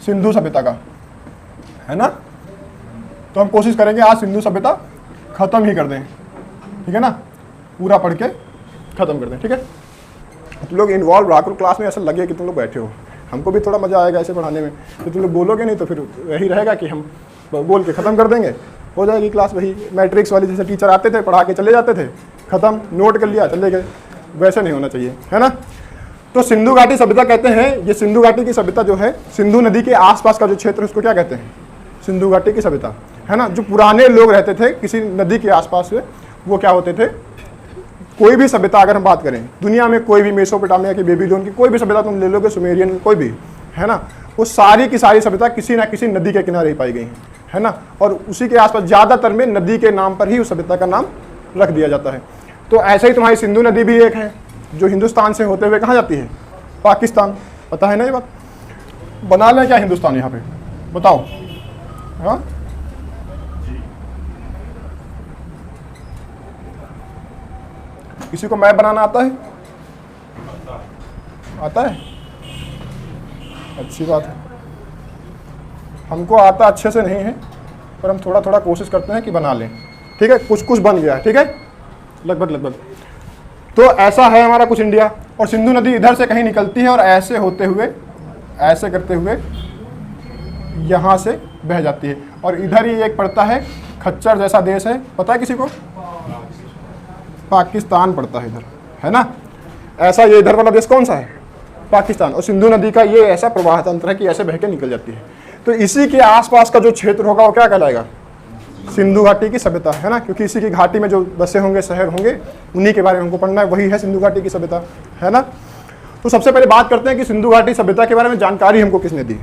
सिंधु सभ्यता का, है ना। तो हम कोशिश करेंगे आज सिंधु सभ्यता खत्म ही कर दें, ठीक है ना, पूरा पढ़ के खत्म कर दें, ठीक है। तुम लोग इन्वॉल्व रहा करो क्लास में, ऐसा लगे कि तुम लोग बैठे हो, हमको भी थोड़ा मजा आएगा ऐसे पढ़ाने में। तो तुम लोग बोलोगे नहीं तो फिर यही रहेगा कि हम बोल के ख़त्म कर देंगे, हो जाएगी क्लास वही मैट्रिक्स वाली, जैसे टीचर आते थे पढ़ा के चले जाते थे, ख़त्म, नोट कर लिया चले गए, वैसे नहीं होना चाहिए, है ना। तो सिंधु घाटी सभ्यता कहते हैं, ये सिंधु घाटी की सभ्यता जो है, सिंधु नदी के आसपास का जो क्षेत्र है उसको क्या कहते हैं, सिंधु घाटी की सभ्यता, है ना। जो पुराने लोग रहते थे किसी नदी के आसपास में, वो क्या होते थे, कोई भी सभ्यता अगर हम बात करें दुनिया में, कोई भी मेसोपोटामिया की, बेबीलोन की, कोई भी सभ्यता तुम ले लोगे, सुमेरियन कोई भी, है ना, वो सारी की सारी सभ्यता किसी ना किसी नदी के किनारे ही पाई गई है ना। और उसी के आसपास ज़्यादातर में नदी के नाम पर ही उस सभ्यता का नाम रख दिया जाता है। तो ऐसे ही तुम्हारी सिंधु नदी भी एक है जो हिंदुस्तान से होते हुए कहाँ जाती है, पाकिस्तान, पता है ना ये बात। बना लें क्या हिंदुस्तान यहाँ पे, बताओ। हाँ, किसी को मैप बनाना आता है, आता है, अच्छी बात है। हमको आता अच्छे से नहीं है, पर हम थोड़ा थोड़ा कोशिश करते हैं कि बना लें, ठीक है। कुछ कुछ बन गया है, ठीक है, लगभग लगभग। तो ऐसा है हमारा कुछ इंडिया, और सिंधु नदी इधर से कहीं निकलती है और ऐसे होते हुए, ऐसे करते हुए यहाँ से बह जाती है, और इधर ही एक पड़ता है खच्चर जैसा देश है, पता है किसी को, पाकिस्तान पड़ता है इधर, है ना। ऐसा ये इधर वाला देश कौन सा है, पाकिस्तान। और सिंधु नदी का ये ऐसा प्रवाह तंत्र है कि ऐसे बह के निकल जाती है। तो इसी के आसपास का जो क्षेत्र होगा वो क्या कहलाएगा, सिंधु घाटी की सभ्यता, है ना, क्योंकि इसी की घाटी में जो बसे होंगे, शहर होंगे, उन्हीं के बारे में हमको पढ़ना है, वही है सिंधु घाटी की सभ्यता, है ना। तो सबसे पहले बात करते हैं कि सिंधु घाटी सभ्यता के बारे में जानकारी हमको किसने दी।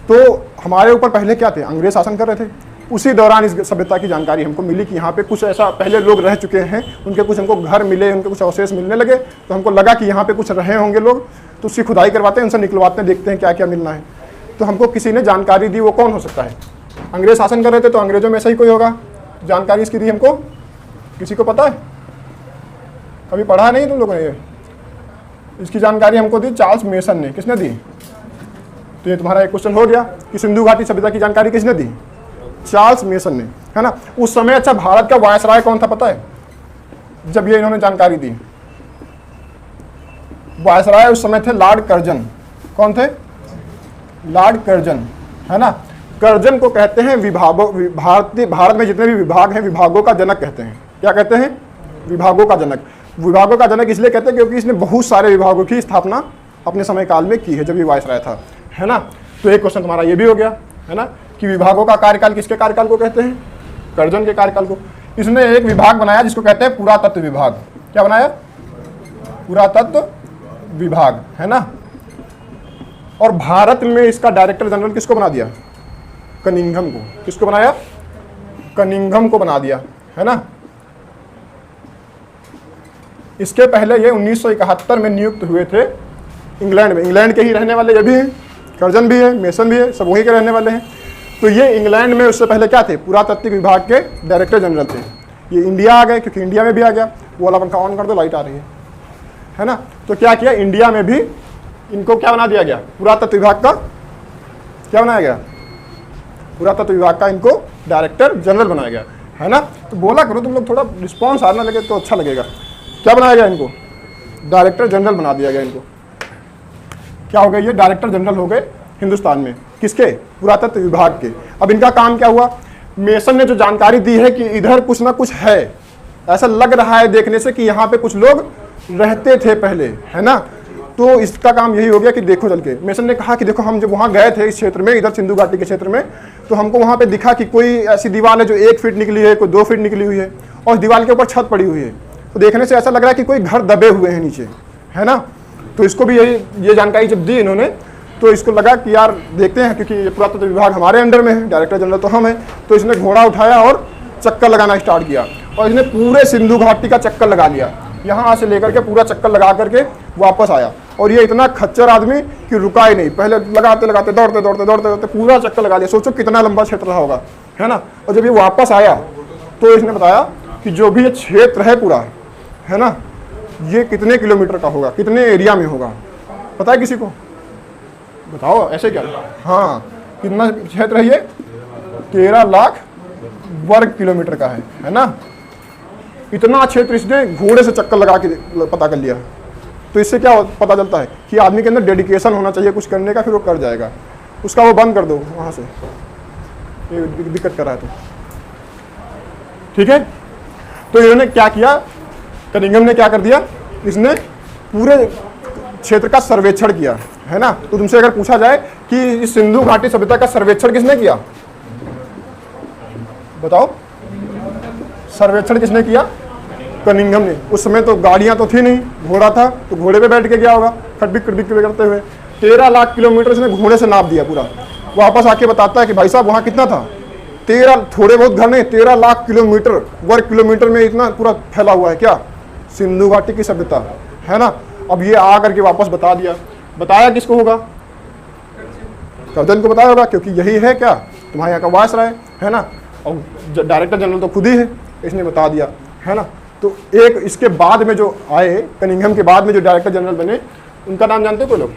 तो हमारे ऊपर पहले क्या थे, अंग्रेज शासन कर रहे थे, उसी दौरान इस सभ्यता की जानकारी हमको मिली कि यहाँ पे कुछ ऐसा पहले लोग रह चुके हैं, उनके कुछ हमको घर मिले, उनके कुछ अवशेष मिलने लगे, तो हमको लगा कि यहाँ पे कुछ रहे होंगे लोग, तो उसकी खुदाई करवाते हैं, उनसे निकलवाते हैं, देखते हैं क्या क्या मिलना है। तो हमको किसी ने जानकारी दी, वो कौन हो सकता है, अंग्रेज शासन कर रहे थे तो अंग्रेजों में ऐसा ही कोई होगा, जानकारी इसकी दी हमको, किसी को पता है, कभी पढ़ा नहीं तुम लोगों ने ये, इसकी जानकारी हमको दी चार्ल्स मेसन ने, किसने दी। तो ये तुम्हारा एक क्वेश्चन हो गया कि सिंधु घाटी सभ्यता की जानकारी किसने दी, चार्ल्स मेसन ने, है ना। उस समय अच्छा भारत का वायसराय कौन था पता है, जब ये इन्होंने जानकारी दी, वायसराय उस समय थे लॉर्ड कर्जन। कौन थे, लॉर्ड कर्जन, है ना। कर्जन को कहते हैं विभागों, भारत में जितने भी विभाग हैं विभागों का जनक कहते हैं। क्या कहते हैं, विभागों का जनक। विभागों का जनक इसलिए कहते हैं क्योंकि इसने बहुत सारे विभागों की स्थापना अपने समय काल में की है जब ये वायसराय था, है ना। तो एक क्वेश्चन तुम्हारा ये भी हो गया, है ना, कि विभागों का कार्यकाल किसके कार्यकाल को कहते हैं, कर्जन के कार्यकाल को। इसने एक विभाग बनाया जिसको कहते हैं पुरातत्व विभाग। क्या बनाया, पुरातत्व विभाग, है ना। और भारत में इसका डायरेक्टर जनरल किसको बना दिया, कनिंघम को। किसको बनाया, कनिंघम को बना दिया, है ना। इसके पहले ये 1971 में नियुक्त हुए थे इंग्लैंड में। इंग्लैंड के ही रहने वाले ये भी हैं, कर्जन भी है, मेसन भी है, सब वहीं के रहने वाले हैं। तो ये इंग्लैंड में उससे पहले क्या थे, पुरातत्व विभाग के डायरेक्टर जनरल थे। ये इंडिया आ गए क्योंकि इंडिया में भी आ गया, वो वाला पंखा ऑन कर दो, लाइट आ रही है ना। तो क्या किया, इंडिया में भी इनको क्या बना दिया गया, पुरातत्व विभाग का क्या बनाया गया, पुरातत्व विभाग का इनको डायरेक्टर जनरल बनाया गया, है ना। तो बोला करो तुम लोग, थोड़ा रिस्पॉन्स आना लगे तो अच्छा लगेगा। क्या बनाया गया इनको, डायरेक्टर जनरल बना दिया गया इनको। क्या हो गए, ये डायरेक्टर जनरल हो गए हिंदुस्तान में, किसके, पुरातत्व विभाग के। अब इनका काम क्या हुआ, मेसन ने जो जानकारी दी है कि इधर कुछ ना कुछ है, ऐसा लग रहा है देखने से कि यहाँ पे कुछ लोग रहते थे पहले, है ना। तो इसका काम यही हो गया कि देखो चल के। मेसन ने कहा कि देखो हम जब वहाँ गए थे इस क्षेत्र में, इधर सिंधु घाटी के क्षेत्र में, तो हमको वहाँ पे दिखा कि कोई ऐसी दीवार है जो 1 फीट निकली है, कोई 2 फीट निकली हुई है, और दीवार के ऊपर छत पड़ी हुई है। तो देखने से ऐसा लग रहा है कि कोई घर दबे हुए हैं नीचे, है ना। तो इसको भी ये जानकारी जब दी इन्होंने, तो इसको लगा कि यार देखते हैं, क्योंकि ये पुरातत्व विभाग हमारे अंडर में है, डायरेक्टर जनरल तो हम हैं। तो इसने घोड़ा उठाया और चक्कर लगाना स्टार्ट किया, और इसने पूरे सिंधु घाटी का चक्कर लगा लिया, यहाँ से लेकर के पूरा चक्कर लगा करके वापस आया। और ये इतना खच्चर आदमी कि रुका ही नहीं, पहले लगाते लगाते दौड़ते दौड़ते दौड़ते दौड़ते पूरा चक्कर लगा लिया। सोचो कितना लंबा क्षेत्र रहा होगा, है ना। और जब ये वापस आया तो इसने बताया कि जो भी ये क्षेत्र है पूरा, है ना, ये कितने किलोमीटर का होगा, कितने एरिया में होगा, पता है किसी को, बताओ ऐसे क्या? हाँ, कितना क्षेत्र है ये? 13 लाख वर्ग किलोमीटर का है ना। इतना क्षेत्र इसने घोड़े से चक्कर लगा के पता कर लिया। तो इससे क्या पता चलता है कि आदमी के अंदर डेडिकेशन होना चाहिए कुछ करने का, फिर वो कर जाएगा। उसका वो बंद कर दो वहाँ से, ये दिक्कत कर रहा है तो। ठीक है, तो इन्होंने क्या किया, कनिंघम ने क्या कर दिया, इसने पूरे क्षेत्र का सर्वेक्षण किया, है ना। तो तुमसे अगर पूछा जाए कि इस सिंधु घाटी सभ्यता का सर्वेक्षण किसने किया, बताओ। सर्वेक्षण किसने किया? कनिंघम ने। उस समय तो गाड़ियां तो थी नहीं, घोड़ा था, तो घोड़े पे बैठ के गया होगा खटबिक खटबिक करते हुए। 13 लाख किलोमीटर इसने घोड़े से नाप दिया पूरा। वापस आके बताता है कि भाई साहब वहाँ कितना था, 13, थोड़े बहुत घर नहीं, 13 लाख किलोमीटर वर्ग किलोमीटर में इतना पूरा फैला हुआ है क्या, सिंधु घाटी की सभ्यता, है ना। अब ये आ करके वापस बता दिया। बताया किसको होगा? कर्जन को बताया होगा, क्योंकि यही है क्या, तुम्हारे यहाँ का वायसराय, है ना। और डायरेक्टर जनरल तो खुद ही है, इसने बता दिया, है ना। तो एक इसके बाद में जो आए, कनिंघम के बाद में जो डायरेक्टर जनरल बने, उनका नाम जानते हो कोई लोग?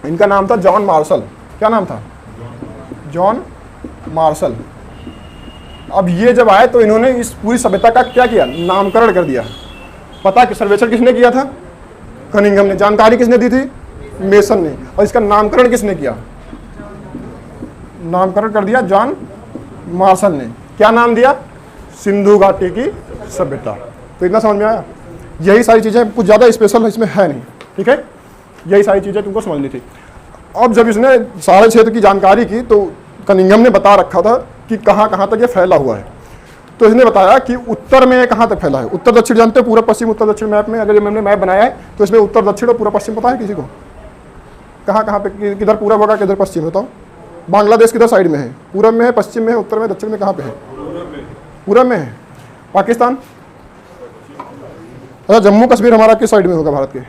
इनका नाम था जॉन मार्शल। क्या नाम था? John Marshall. अब ये जब आए तो इन्होंने इस पूरी सभ्यता का क्या किया, नामकरण कर दिया। पता कि सर्वेक्षण किसने किया था? कनिंघम ने। जानकारी किसने दी थी? मेसन ने। और इसका नामकरण किसने किया? नामकरण कर दिया जॉन मार्शल ने। क्या नाम दिया? सिंधु घाटी की सभ्यता। तो इतना समझ में आया? यही सारी चीजें, कुछ ज्यादा स्पेशल इसमें है नहीं, ठीक है। यही सारी चीजें तुमको समझनी थी। अब जब इसने सारे क्षेत्र की जानकारी की तो कनिंघम ने बता रखा था कि कहाँ कहाँ तक ये फैला हुआ है। तो इसने बताया कि उत्तर में कहाँ तक फैला है। उत्तर दक्षिण जानते हो, पूरा पश्चिम उत्तर दक्षिण मैप में, अगर मैंने मैप बनाया है तो इसमें उत्तर दक्षिण और पूरा पश्चिम पता है किसी को? कहाँ कहाँ पे, किधर पूरब होगा किधर पश्चिम, बताओ। बांग्लादेश किधर साइड में है? पूरब में है, पश्चिम में है, उत्तर में, दक्षिण में, कहाँ पे है? पूरब में है। पाकिस्तान? अच्छा, जम्मू कश्मीर हमारा किस साइड में होगा भारत के?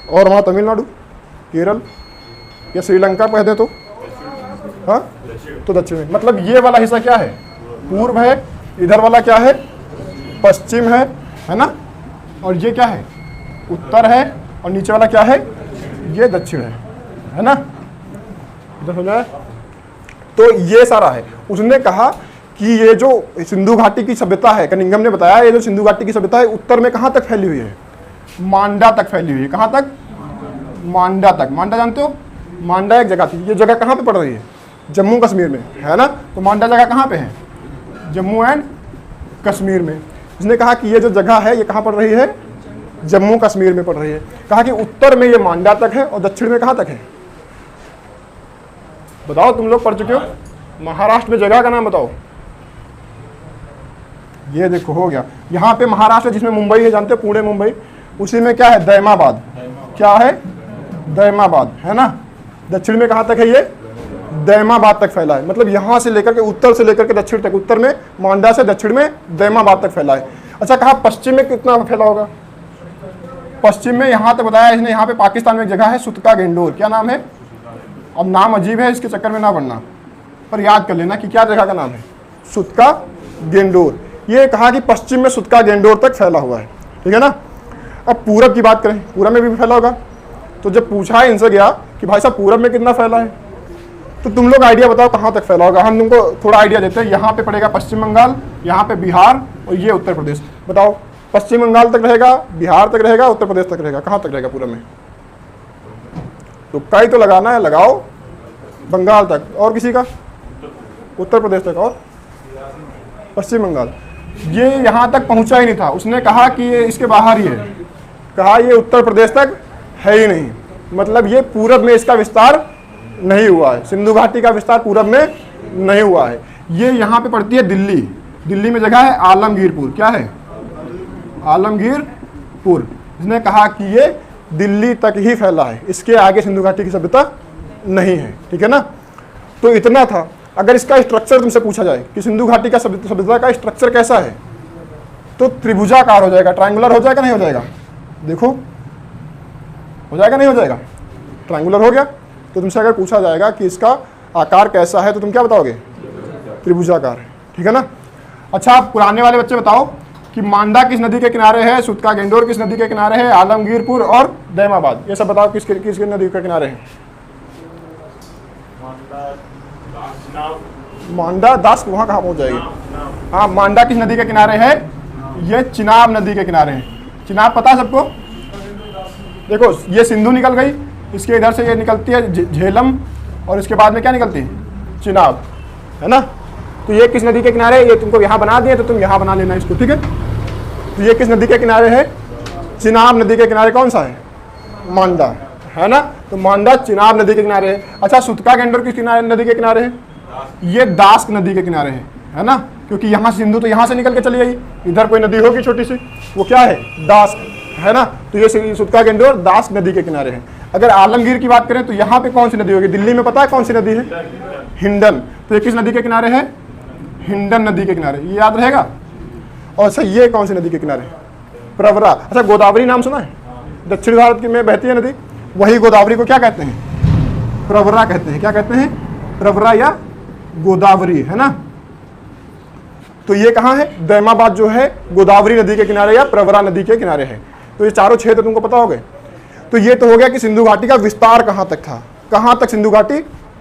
और हमारा तमिलनाडु, केरल या श्रीलंका कह दें तो, हाँ, तो दक्षिण में। मतलब ये वाला हिस्सा क्या है? पूर्व है। इधर वाला क्या है? पश्चिम है ना। और ये क्या है? उत्तर है। और नीचे वाला क्या है? ये दक्षिण है ना। इधर हो जाए तो ये सारा है। उसने कहा कि ये जो सिंधु घाटी की सभ्यता है, कनिंघम ने बताया, ये जो सिंधु घाटी की सभ्यता है उत्तर में कहाँ तक फैली हुई है? मांडा तक फैली हुई है। कहाँ तक? मांडा तक। मांडा जानते हो? मांडा एक जगह थी। ये जगह कहाँ पे पड़ रही है? जम्मू कश्मीर में, है ना। तो मांडा जगह कहाँ पे है? जम्मू एंड कश्मीर में। इसने कहा कि ये जो जगह है ये कहाँ पड़ रही है? जम्मू कश्मीर में पड़ रही है। कहा कि उत्तर में ये मांडा तक है और दक्षिण में कहाँ तक है? बताओ, तुम लोग पढ़ चुके हो। महाराष्ट्र में जगह का नाम बताओ। ये देखो हो गया। यहाँ पे महाराष्ट्र जिसमें मुंबई है, जानते हो, पुणे मुंबई, उसी में क्या है? दैमाबाद। क्या है? दैमाबाद, है ना। दक्षिण में कहाँ तक है ये? दैमाबाद तक फैला है। मतलब यहाँ से लेकर के, उत्तर से लेकर के दक्षिण तक, उत्तर में मांडा से दक्षिण में दैमाबाद तक फैला है। अच्छा, कहा पश्चिम में कितना फैला होगा? पश्चिम में यहाँ तक बताया इसने, यहाँ पे पाकिस्तान में एक जगह है सुतका गेंडोर। क्या नाम है? अब नाम अजीब है, इसके चक्कर में ना पढ़ना, पर याद कर लेना कि क्या जगह का नाम है, सुतका गेंडोर। ये कहा कि पश्चिम में सुतका गेंडोर तक फैला हुआ है, ठीक है ना। अब पूरब की बात करें, पूरब में भी फैला होगा। तो जब पूछा इनसे गया कि भाई साहब पूरब में कितना फैला है, तो तुम लोग आइडिया बताओ कहाँ तक फैला होगा। हम तुमको थोड़ा आइडिया देते हैं। यहाँ पे पड़ेगा पश्चिम बंगाल, यहाँ पे बिहार और ये उत्तर प्रदेश। बताओ, पश्चिम बंगाल तक रहेगा, बिहार तक रहेगा, उत्तर प्रदेश तक रहेगा, कहाँ तक रहेगा पूरब में? तो कई तो लगाना है, लगाओ। बंगाल तक, और किसी का? उत्तर प्रदेश तक और पश्चिम बंगाल। ये यहाँ तक पहुँचा ही नहीं था। उसने कहा कि ये इसके बाहर ही है। कहा ये उत्तर प्रदेश तक है ही नहीं, मतलब ये पूरब में इसका विस्तार नहीं हुआ है। सिंधु घाटी का विस्तार पूरब में नहीं हुआ है। ये यहाँ पे पड़ती है दिल्ली। दिल्ली में जगह है आलमगीरपुर। क्या है? आलमगीरपुर। इसने कहा कि ये दिल्ली तक ही फैला है, इसके आगे सिंधु घाटी की सभ्यता नहीं है, ठीक है ना। तो इतना था। अगर इसका स्ट्रक्चर तुमसे पूछा जाए कि सिंधु घाटी का सभ्यता का स्ट्रक्चर कैसा है, तो त्रिभुजाकार हो जाएगा, ट्रायंगुलर हो जाएगा, नहीं हो जाएगा? देखो, हो जाएगा नहीं हो जाएगा? ट्रायंगुलर हो गया। तो तुमसे अगर पूछा जाएगा कि इसका आकार कैसा है, तो तुम क्या बताओगे? त्रिभुजाकार है, ठीक है ना। अच्छा, आप पुराने वाले बच्चे बताओ कि मांडा किस नदी के किनारे है, सुतका गेंडोर किस नदी के किनारे है, आलमगीरपुर और दैमाबाद, ये सब बताओ किस नदी के किनारे है। मांडा दास वहाँ कहाँ पहुँच जाएगी। हाँ, मांडा किस नदी के किनारे है, ये चिनाब नदी के किनारे है। चिनाब पता है सबको। देखो ये सिंधु निकल गई, इसके इधर से ये निकलती है झेलम, और इसके बाद में क्या निकलती है, चिनाब, है ना। तो ये किस नदी के किनारे है, ये तुमको यहाँ बना दिए तो तुम यहाँ बना लेना इसको, ठीक है। तो ये किस नदी के किनारे है, चिनाब नदी के किनारे कौन सा है, मांडा, है ना। तो मांडा चिनाब नदी के किनारे है। अच्छा, सुतका गेंडोर किस किनारे नदी के किनारे है, ये दास्क नदी के किनारे है ना, क्योंकि यहाँ सिंधु तो यहाँ से निकल के चली गई, इधर कोई नदी होगी छोटी सी, वो क्या है, दास्क, है ना। तो ये सुतका गेंडोर दास्क नदी के किनारे है। अगर आलमगीर की बात करें तो यहाँ पे कौन सी नदी होगी, दिल्ली में पता है कौन सी नदी है, हिंडन। तो ये किस नदी के किनारे है, हिंडन नदी के किनारे, ये याद रहेगा। और अच्छा, ये कौन सी नदी के किनारे, प्रवरा। अच्छा, गोदावरी नाम सुना है, दक्षिण भारत की में बहती है नदी, वही गोदावरी को क्या कहते हैं, प्रवरा कहते हैं। क्या कहते हैं, प्रवरा या गोदावरी, है ना। तो ये कहाँ है, दैमाबाद जो है गोदावरी नदी के किनारे या प्रवरा नदी के किनारे है। तो ये चारों क्षेत्र तुमको पता हो गए। तो ये तो हो गया कि सिंधु घाटी का विस्तार कहाँ तक था, कहाँ तक सिंधु घाटी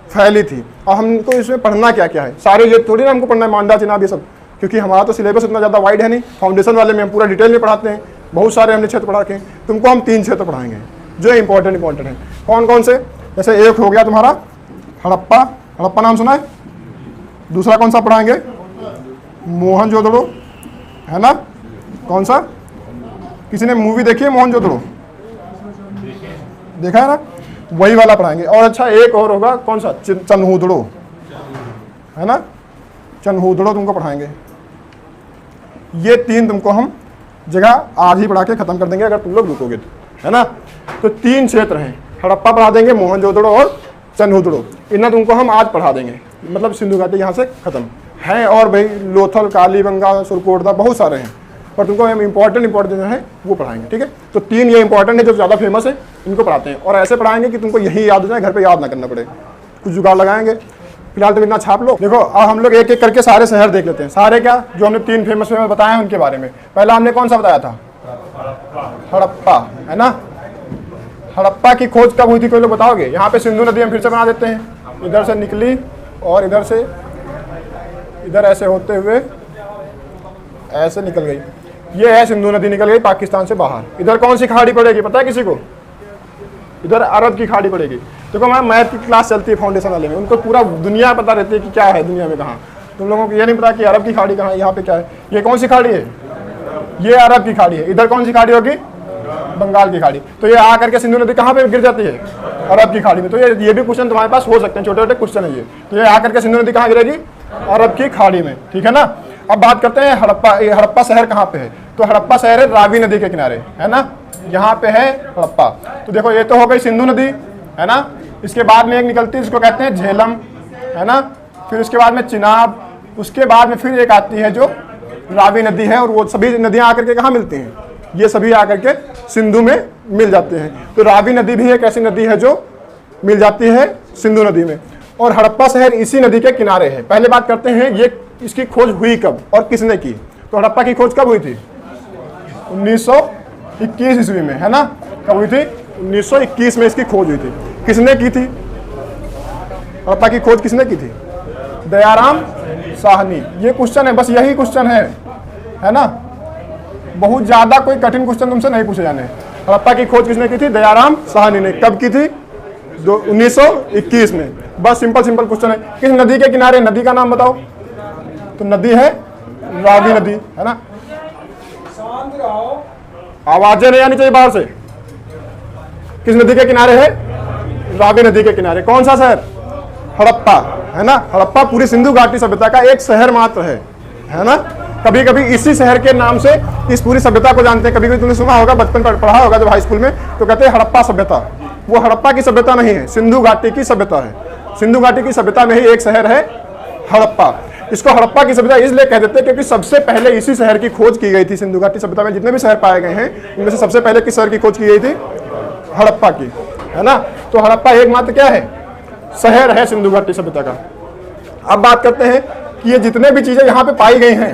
फैली थी। और हमको इसमें पढ़ना क्या क्या है, सारे ये थोड़ी ना हमको पढ़ना है मांडा चिनाब ये सब, क्योंकि हमारा तो सिलेबस उतना ज़्यादा वाइड है नहीं। फाउंडेशन वाले में हम पूरा डिटेल में पढ़ाते हैं, बहुत सारे हमने क्षेत्र पढ़ा के। तुमको हम 3 क्षेत्र पढ़ाएंगे जो इंपॉर्टेंट है। कौन कौन से, जैसे एक हो गया तुम्हारा हड़प्पा, हड़प्पा नाम सुना है। दूसरा कौन सा पढ़ाएंगे, मोहनजोदड़ो, है ना। कौन सा, किसी ने मूवी देखी है मोहनजोदड़ो, देखा है ना, वही वाला पढ़ाएंगे। और अच्छा, एक और होगा कौन सा, चन्हूदड़ो, है ना, चन्हूदड़ो तुमको पढ़ाएंगे। ये 3 तुमको हम जगह आज ही पढ़ा के खत्म कर देंगे अगर तुम लोग रुकोगे तो, है ना। तो 3 क्षेत्र हैं, हड़प्पा पढ़ा देंगे, मोहनजोदड़ो और चन्हूदड़ो, इन्हें तुमको हम आज पढ़ा देंगे। मतलब सिंधु घाटी यहाँ से खत्म है। और भाई लोथल, कालीबंगा, सुरकोटदा, बहुत सारे हैं, पर तुमको हम इंपॉर्टेंट जो है वो पढ़ाएंगे, ठीक है। तो 3 ये इंपॉर्टेंट है जो ज़्यादा फेमस है, इनको पढ़ाते हैं। और ऐसे पढ़ाएंगे कि तुमको यही याद हो जाए, घर पे याद ना करना पड़े, कुछ जुगाड़ लगाएंगे। फिलहाल तो इतना छाप लो। देखो अब हम लोग एक एक करके सारे शहर देख लेते हैं। सारे क्या, जो हमने 3 फेमस बताए हैं उनके बारे में। पहला हमने कौन सा बताया था, हड़प्पा, है ना। हड़प्पा की खोज कब हुई थी, कोई लोग बताओगे। यहाँ पे सिंधु नदी हम फिर से बना देते हैं, इधर से निकली और इधर से इधर ऐसे होते हुए ऐसे निकल गई। ये है सिंधु नदी, निकल गई पाकिस्तान से बाहर। इधर कौन सी खाड़ी पड़ेगी पता है किसी को, इधर अरब की खाड़ी पड़ेगी। देखो हमारा मैथ की क्लास चलती है फाउंडेशन वाले में, उनको पूरा दुनिया पता रहती है कि क्या है दुनिया में कहाँ। तुम लोगों को ये नहीं पता कि अरब की खाड़ी कहाँ है, यहाँ पे क्या है। ये कौन सी खाड़ी है, ये अरब की खाड़ी है। इधर कौन सी खाड़ी होगी, बंगाल की खाड़ी। तो ये आकर के सिंधु नदी कहाँ पे गिर जाती है, अरब की खाड़ी में। तो ये भी क्वेश्चन तुम्हारे पास हो सकते हैं, छोटे छोटे क्वेश्चन है ये। तो ये आकर के सिंधु नदी कहाँ गिरेगी, अरब की खाड़ी में, ठीक है ना। अब बात करते हैं हड़प्पा। ये हड़प्पा शहर कहाँ पे है, तो हड़प्पा शहर है रावी नदी के किनारे, है ना। यहाँ पे है हड़प्पा। तो देखो ये तो हो गई सिंधु नदी, है ना। इसके बाद में एक निकलती है, इसको कहते हैं झेलम, है ना। फिर उसके बाद में चिनाब, उसके बाद में फिर एक आती है जो रावी नदी है। और वो सभी नदियाँ आकर के कहाँ मिलती हैं, ये सभी आकर के सिंधु में मिल जाते हैं। तो रावी नदी भी एक ऐसी नदी है जो मिल जाती है सिंधु नदी में। और हड़प्पा शहर इसी नदी के किनारे है। पहले बात करते हैं ये इसकी खोज हुई कब और किसने की। तो हड़प्पा की खोज कब हुई थी, 1921 ईस्वी में, है ना। कब हुई थी, 1921 में इसकी खोज हुई थी। किसने की थी, हड़प्पा की खोज किसने की थी, दयाराम साहनी। ये क्वेश्चन है, बस यही क्वेश्चन है ना। बहुत ज्यादा कोई कठिन क्वेश्चन तुमसे नहीं पूछे जाने। हड़प्पा की खोज किसने की थी, दयाराम साहनी ने। कब की थी, 1921 में। बस सिंपल क्वेश्चन है। किस नदी के किनारे, नदी का नाम बताओ। तो नदी है रावी नदी, है ना। आवाजें नहीं आनी चाहिए बाहर से। किस नदी के किनारे है, रावी नदी के किनारे। कौन सा शहर, हड़प्पा, है ना। हड़प्पा पूरी सिंधु घाटी सभ्यता का एक शहर मात्र है ना। कभी कभी इसी शहर के नाम से इस पूरी सभ्यता को जानते हैं। कभी कभी तुमने सुना होगा, बचपन पर पढ़ा होगा जब हाई स्कूल में, तो कहते हैं हड़प्पा सभ्यता। वो हड़प्पा की सभ्यता नहीं है, सिंधु घाटी की सभ्यता है। सिंधु घाटी की सभ्यता में ही एक शहर है हड़प्पा। इसको हड़प्पा की सभ्यता इसलिए कहते हैं क्योंकि सबसे पहले इसी शहर की खोज की गई थी। सिंधु घाटी सभ्यता में जितने भी शहर पाए गए हैं उनमें से सबसे पहले किस शहर की खोज की गई थी, हड़प्पा की, है ना। तो हड़प्पा एकमात्र क्या है, शहर है सिंधु घाटी सभ्यता का। अब बात करते हैं कि ये जितने भी चीजें यहाँ पे पाई गई हैं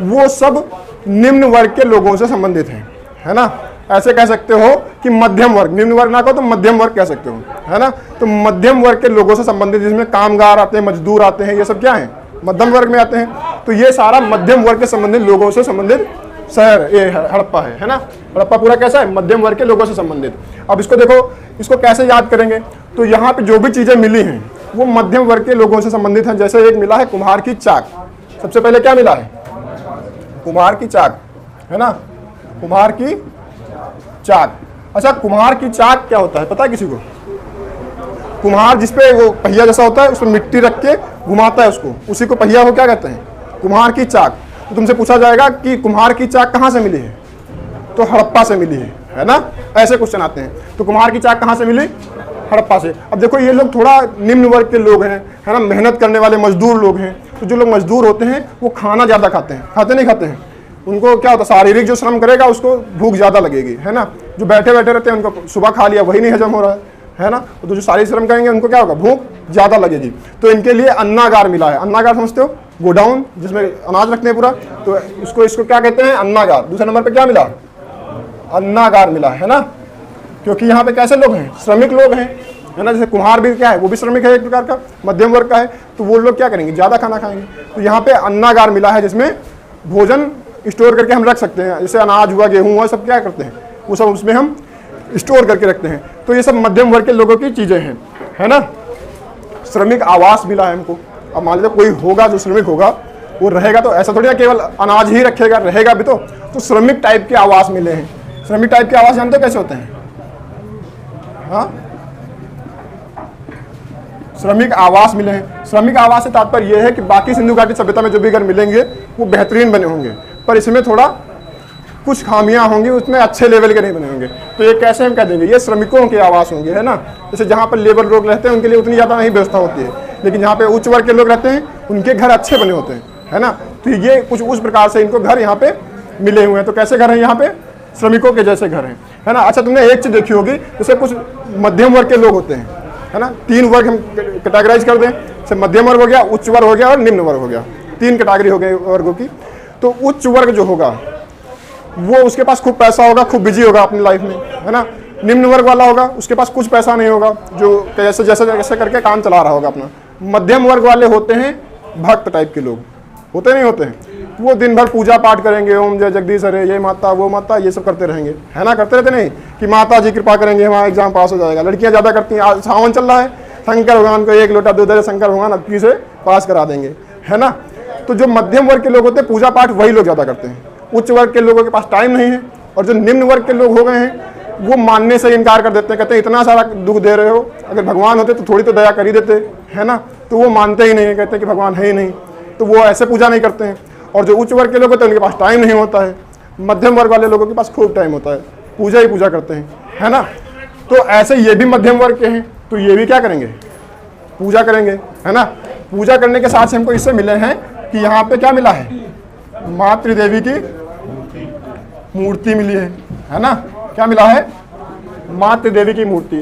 वो सब निम्न वर्ग के लोगों से संबंधित हैं, है ना। ऐसे कह सकते हो कि मध्यम वर्ग, निम्न वर्ग ना कहो तो मध्यम वर्ग कह सकते हो, है ना। तो मध्यम वर्ग के लोगों से संबंधित, जिसमें कामगार आते हैं, मजदूर आते हैं, ये सब क्या है, मध्यम वर्ग में आते हैं। तो ये सारा मध्यम वर्ग के संबंधित लोगों से संबंधित शहर ये हड़प्पा है ना। हड़प्पा पूरा कैसा है, मध्यम वर्ग के लोगों से संबंधित। अब इसको देखो, इसको कैसे याद करेंगे, तो यहाँ पे जो भी चीजें मिली हैं वो मध्यम वर्ग के लोगों से संबंधित हैं। जैसे एक मिला है कुम्हार की चाक, सबसे पहले क्या मिला है, कुम्हार की चाक, है ना, कुम्हार की चाक। अच्छा, कुम्हार की चाक क्या होता है पता है किसी को? कुम्हार जिसपे वो पहिया जैसा होता है, उसमें मिट्टी रख के घुमाता है उसको, उसी को पहिया को क्या कहते हैं, कुम्हार की चाक। तो तुमसे पूछा जाएगा कि कुम्हार की चाक कहाँ से मिली है, तो हड़प्पा से मिली है ना। ऐसे क्वेश्चन आते हैं। तो कुम्हार की चाक कहाँ से मिली, हड़प्पा से। अब देखो ये लोग थोड़ा निम्न वर्ग के लोग हैं, है ना, मेहनत करने वाले मजदूर लोग हैं। तो जो लोग मजदूर होते हैं वो खाना ज़्यादा खाते हैं, खाते नहीं खाते हैं, उनको क्या होता है, शारीरिक जो श्रम करेगा उसको भूख ज़्यादा लगेगी, है ना। जो बैठे बैठे रहते हैं उनको सुबह खा लिया वही नहीं हजम हो रहा है ना। तो जो शारीरिक श्रम करेंगे उनको क्या होगा, भूख ज़्यादा लगेगी। तो इनके लिए अन्नागार मिला है। अन्नागार समझते हो, गोडाउन जिसमें अनाज रखते हैं पूरा, तो इसको क्या कहते हैं, अन्नागार। दूसरे नंबर पर क्या मिला, अन्नागार मिला है ना। क्योंकि यहाँ पे कैसे लोग हैं, श्रमिक लोग हैं, है ना। जैसे कुम्हार भी क्या है, वो भी श्रमिक है एक प्रकार का, मध्यम वर्ग का है। तो वो लोग क्या करेंगे, ज़्यादा खाना खाएंगे। तो यहाँ पे अन्नागार मिला है जिसमें भोजन स्टोर करके हम रख सकते हैं। जैसे अनाज हुआ, गेहूँ हुआ, सब क्या करते हैं, वो सब उसमें हम स्टोर करके रखते हैं। तो ये सब मध्यम वर्ग के लोगों की चीज़ें हैं, है ना। श्रमिक आवास मिला है हमको। अब मान लीजिए कोई होगा जो श्रमिक होगा, वो रहेगा तो ऐसा थोड़ी ना केवल अनाज ही रखेगा, रहेगा भी तो श्रमिक टाइप के आवास मिले हैं। श्रमिक टाइप के आवास जानते हो कैसे होते हैं, हाँ, श्रमिक आवास मिले हैं। श्रमिक आवास से तात्पर्य यह है कि बाकी सिंधु घाटी सभ्यता में जो भी घर मिलेंगे वो बेहतरीन बने होंगे, पर इसमें थोड़ा कुछ खामियां होंगी, उसमें अच्छे लेवल के नहीं बने होंगे। तो ये कैसे हम कह देंगे, ये श्रमिकों के आवास होंगे, है ना। जैसे जहाँ पर लेबर लोग रहते हैं उनके लिए उतनी ज़्यादा नहीं व्यवस्था होती है, लेकिन जहाँ पे उच्च वर्ग के लोग रहते हैं उनके घर अच्छे बने होते हैं, है ना। तो ये कुछ उस प्रकार से इनको घर यहाँ पे मिले हुए हैं। तो कैसे घर हैं यहाँ पे, श्रमिकों के जैसे घर हैं, है ना। अच्छा, तुमने एक चीज़ देखी होगी, जैसे कुछ मध्यम वर्ग के लोग होते हैं, है ना। तीन वर्ग हम कैटेगराइज कर दें, जैसे मध्यम वर्ग हो गया, उच्च वर्ग हो गया और निम्न वर्ग हो गया। तीन कैटेगरी हो गई वर्गों की। तो उच्च वर्ग जो होगा वो उसके पास खूब पैसा होगा, खूब बिजी होगा अपनी लाइफ में, है ना। निम्न वर्ग वाला होगा, उसके पास कुछ पैसा नहीं होगा, जो जैसे जैसे जैसे करके काम चला रहा होगा अपना। मध्यम वर्ग वाले होते हैं भक्त टाइप के लोग, होते नहीं होते हैं, वो दिन भर पूजा पाठ करेंगे, ओम जय जगदीश हरे, ये माता वो माता, ये सब करते रहेंगे, है ना। करते रहते नहीं कि माता जी कृपा करेंगे हमारा एग्जाम पास हो जाएगा। लड़कियां ज़्यादा करती हैं, सावन चल रहा है, शंकर भगवान को एक लोटा दूध दे, शंकर भगवान अबकी से पास करा देंगे, है ना। तो जो मध्यम वर्ग के लोग होते हैं पूजा पाठ वही लोग ज़्यादा करते हैं। उच्च वर्ग के लोगों के पास टाइम नहीं है, और जो निम्न वर्ग के लोग हो गए हैं वो मानने से इनकार कर देते हैं, कहते हैं इतना सारा दुख दे रहे हो, अगर भगवान होते तो थोड़ी तो दया कर ही देते, है ना। तो वो मानते ही नहीं है, कहते हैं कि भगवान है ही नहीं, तो वो ऐसे पूजा नहीं करते हैं। और जो उच्च वर्ग के लोग होते हैं उनके पास टाइम नहीं होता है। मध्यम वर्ग वाले लोगों के पास खूब टाइम होता है, पूजा ही पूजा करते हैं, है ना। तो ऐसे ये भी मध्यम वर्ग के हैं, तो ये भी क्या करेंगे, पूजा करेंगे, है ना। पूजा करने के साथ से हमको इससे मिले हैं कि यहाँ पे क्या मिला है, मातृ देवी की मूर्ति मिली है ना। क्या मिला है, मातृ देवी की मूर्ति।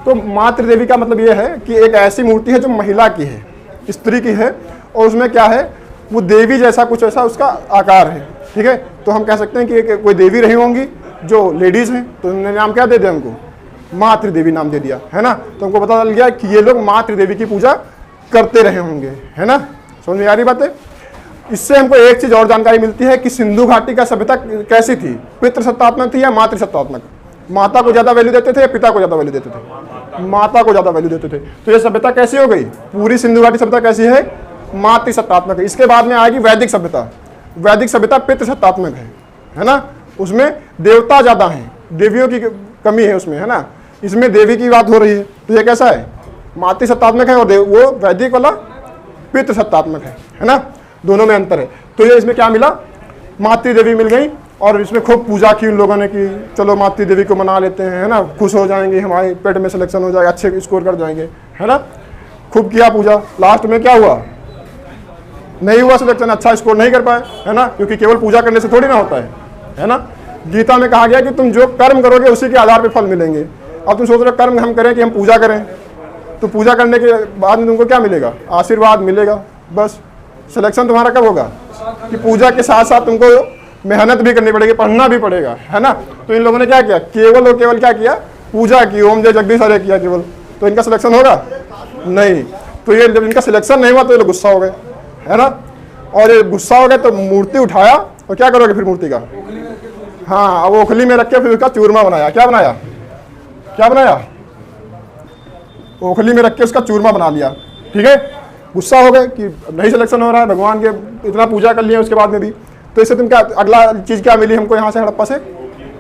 तो मातृ देवी का मतलब ये है कि एक ऐसी मूर्ति है जो महिला की है, स्त्री की है, और उसमें क्या है, वो देवी जैसा कुछ ऐसा उसका आकार है, ठीक है। तो हम कह सकते हैं कि कोई देवी रही होंगी जो लेडीज़ हैं, तो उन्होंने नाम क्या दे दिया हमको, मातृ देवी नाम दे दिया, है ना। तो हमको पता चल गया कि ये लोग मातृ देवी की पूजा करते रहे होंगे, है ना। समझ में आ रही बात है। इससे हमको एक चीज़ और जानकारी मिलती है कि सिंधु घाटी का सभ्यता कैसी थी, पितृसत्तात्मक थी या मातृसत्तात्मक। माता को ज़्यादा वैल्यू देते थे या पिता को ज़्यादा वैल्यू देते थे, माता को ज़्यादा वैल्यू देते थे। तो ये सभ्यता कैसी हो गई, पूरी सिंधु घाटी सभ्यता कैसी है, मातृसत्तात्मक है। इसके बाद में आएगी वैदिक सभ्यता। वैदिक सभ्यता पितृसत्तात्मक है ना। उसमें देवता ज़्यादा हैं, देवियों की कमी है उसमें, है ना। इसमें देवी की बात हो रही है, तो ये कैसा है, मातृसत्तात्मक है, और वो वैदिक वाला पितृसत्तात्मक है ना। दोनों में अंतर है। तो ये इसमें क्या मिला, मातृ देवी मिल गई, और इसमें खूब पूजा की उन लोगों ने कि चलो मातृ देवी को मना लेते हैं, है ना, खुश हो जाएंगे, हमारे पेट में सिलेक्शन हो जाएगा, अच्छे स्कोर कर जाएंगे, है ना। खूब किया पूजा, लास्ट में क्या हुआ, नहीं हुआ सिलेक्शन, अच्छा स्कोर नहीं कर पाए, है ना। क्योंकि केवल पूजा करने से थोड़ी ना होता है ना। गीता में कहा गया कि तुम जो कर्म करोगे उसी के आधार पर फल मिलेंगे। अब तुम सोच रहे हो कर्म हम करें कि हम पूजा करें, तो पूजा करने के बाद में तुमको क्या मिलेगा, आशीर्वाद मिलेगा, बस। सिलेक्शन तुम्हारा कब होगा कि पूजा के साथ साथ तुमको मेहनत भी करनी पड़ेगी, पढ़ना भी पड़ेगा, है ना। तो इन लोगों ने क्या किया, केवल और केवल क्या किया, पूजा की, ओम जय जगदीश हरे किया केवल। तो इनका सिलेक्शन होगा नहीं। तो ये जब इनका सिलेक्शन नहीं हुआ तो ये लोग गुस्सा हो गए, है ना। और ये गुस्सा हो गए तो मूर्ति उठाया, और क्या करोगे फिर मूर्ति का, हाँ, अब ओखली में रख के फिर उसका चूरमा बनाया। क्या बनाया, क्या बनाया, ओखली में रख के उसका चूरमा बना लिया। ठीक है, गुस्सा हो गए कि नहीं सिलेक्शन हो रहा है, भगवान के इतना पूजा कर लिया उसके बाद में भी। तो इससे तुम क्या, अगला चीज़ क्या मिली हमको यहाँ से, हड़प्पा से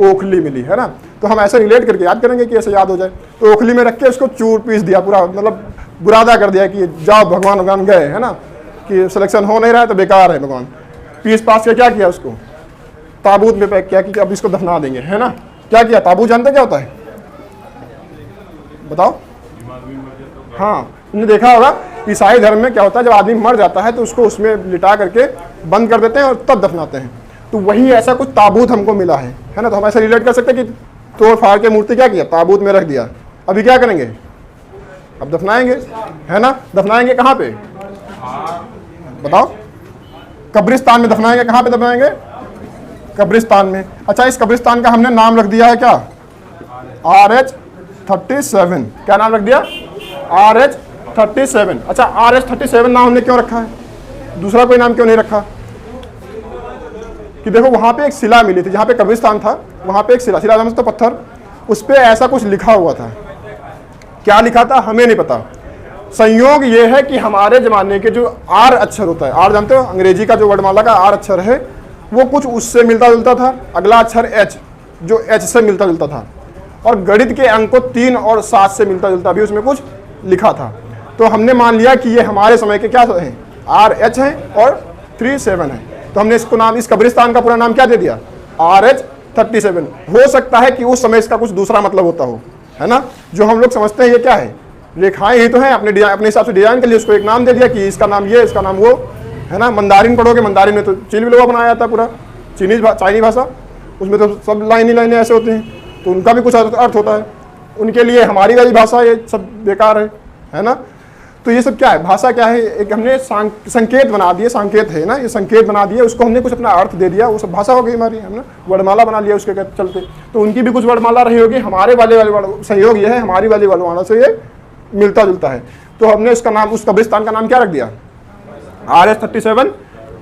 ओखली मिली, है ना। तो हम ऐसे रिलेट करके याद करेंगे कि ऐसे याद हो जाए। तो ओखली में रख के उसको चूर पीस दिया पूरा, मतलब बुरादा कर दिया कि जाओ भगवान गए, है ना, कि सिलेक्शन हो नहीं रहा है तो बेकार है भगवान। पीस पास के क्या किया, उसको ताबूत में पैक किया कि अब इसको दफना देंगे, है ना। क्या किया, ताबूत जानते क्या होता है, बताओ। हाँ, तुमने देखा होगा ईसाई धर्म में क्या होता है, जब आदमी मर जाता है तो उसको उसमें लिटा करके बंद कर देते हैं और तब दफनाते हैं। तो वही ऐसा कुछ ताबूत हमको मिला है ना। तो हम ऐसे रिलेट कर सकते हैं कि तोड़ फाड़ के मूर्ति क्या किया, ताबूत में रख दिया। अभी क्या करेंगे, अब दफनाएंगे, है ना। दफनाएंगे कहाँ पे, बताओ, कब्रिस्तान में दफनाएंगे। कहाँ पे दफनाएंगे, कब्रिस्तान में। अच्छा, इस कब्रिस्तान का हमने नाम रख दिया है क्या, RH-37। क्या नाम रख दिया, RH-37। अच्छा, RH-37 नाम हमने क्यों रखा है, दूसरा कोई नाम क्यों नहीं रखा, कि देखो वहां पे एक शिला मिली थी, जहाँ पे कब्रिस्तान था वहां पे एक शिला तो पत्थर, उस पर ऐसा कुछ लिखा हुआ था। क्या लिखा था हमें नहीं पता। संयोग ये है कि हमारे जमाने के जो आर अक्षर होता है, आर जानते हो, अंग्रेजी का जो वर्णमाला का आर अक्षर है, वो कुछ उससे मिलता जुलता था। अगला अक्षर एच, जो एच से मिलता जुलता था, और गणित के अंक को 3 और 7 से मिलता जुलता भी उसमें कुछ लिखा था। तो हमने मान लिया कि ये हमारे समय के क्या है, RH है और 37 है। तो हमने इसको नाम, इस कब्रिस्तान का पूरा नाम क्या दे दिया, RH-37। हो सकता है कि उस समय इसका कुछ दूसरा मतलब होता हो, है ना। जो हम लोग समझते हैं ये क्या है, रेखाएं ही तो हैं, अपने हिसाब से डिजाइन के लिए उसको एक नाम दे दिया कि इसका नाम ये, इसका नाम वो, है ना। मंदारिन पढ़ोगे, मंदारिन में तो चिली लोहा बनाया जाता है पूरा, चाइनीज भाषा, उसमें तो सब लाइनें ऐसे होती हैं, तो उनका भी कुछ अर्थ होता है। उनके लिए हमारी वाली भाषा ये सब बेकार है ना। तो ये सब क्या है, भाषा क्या है, एक हमने संकेत बना दिए, संकेत है ना, ये संकेत बना दिए, उसको हमने कुछ अपना अर्थ दे दिया, वो सब भाषा हो गई हमारी, हमने वर्णमाला बना लिया उसके चलते। तो उनकी भी कुछ वर्णमाला रही होगी, हमारे वाले संयोग ये है, हमारी वाली वर्णमाला से ये मिलता जुलता है। तो हमने इसका नाम, उस कब्रिस्तान का नाम क्या रख दिया, RH-37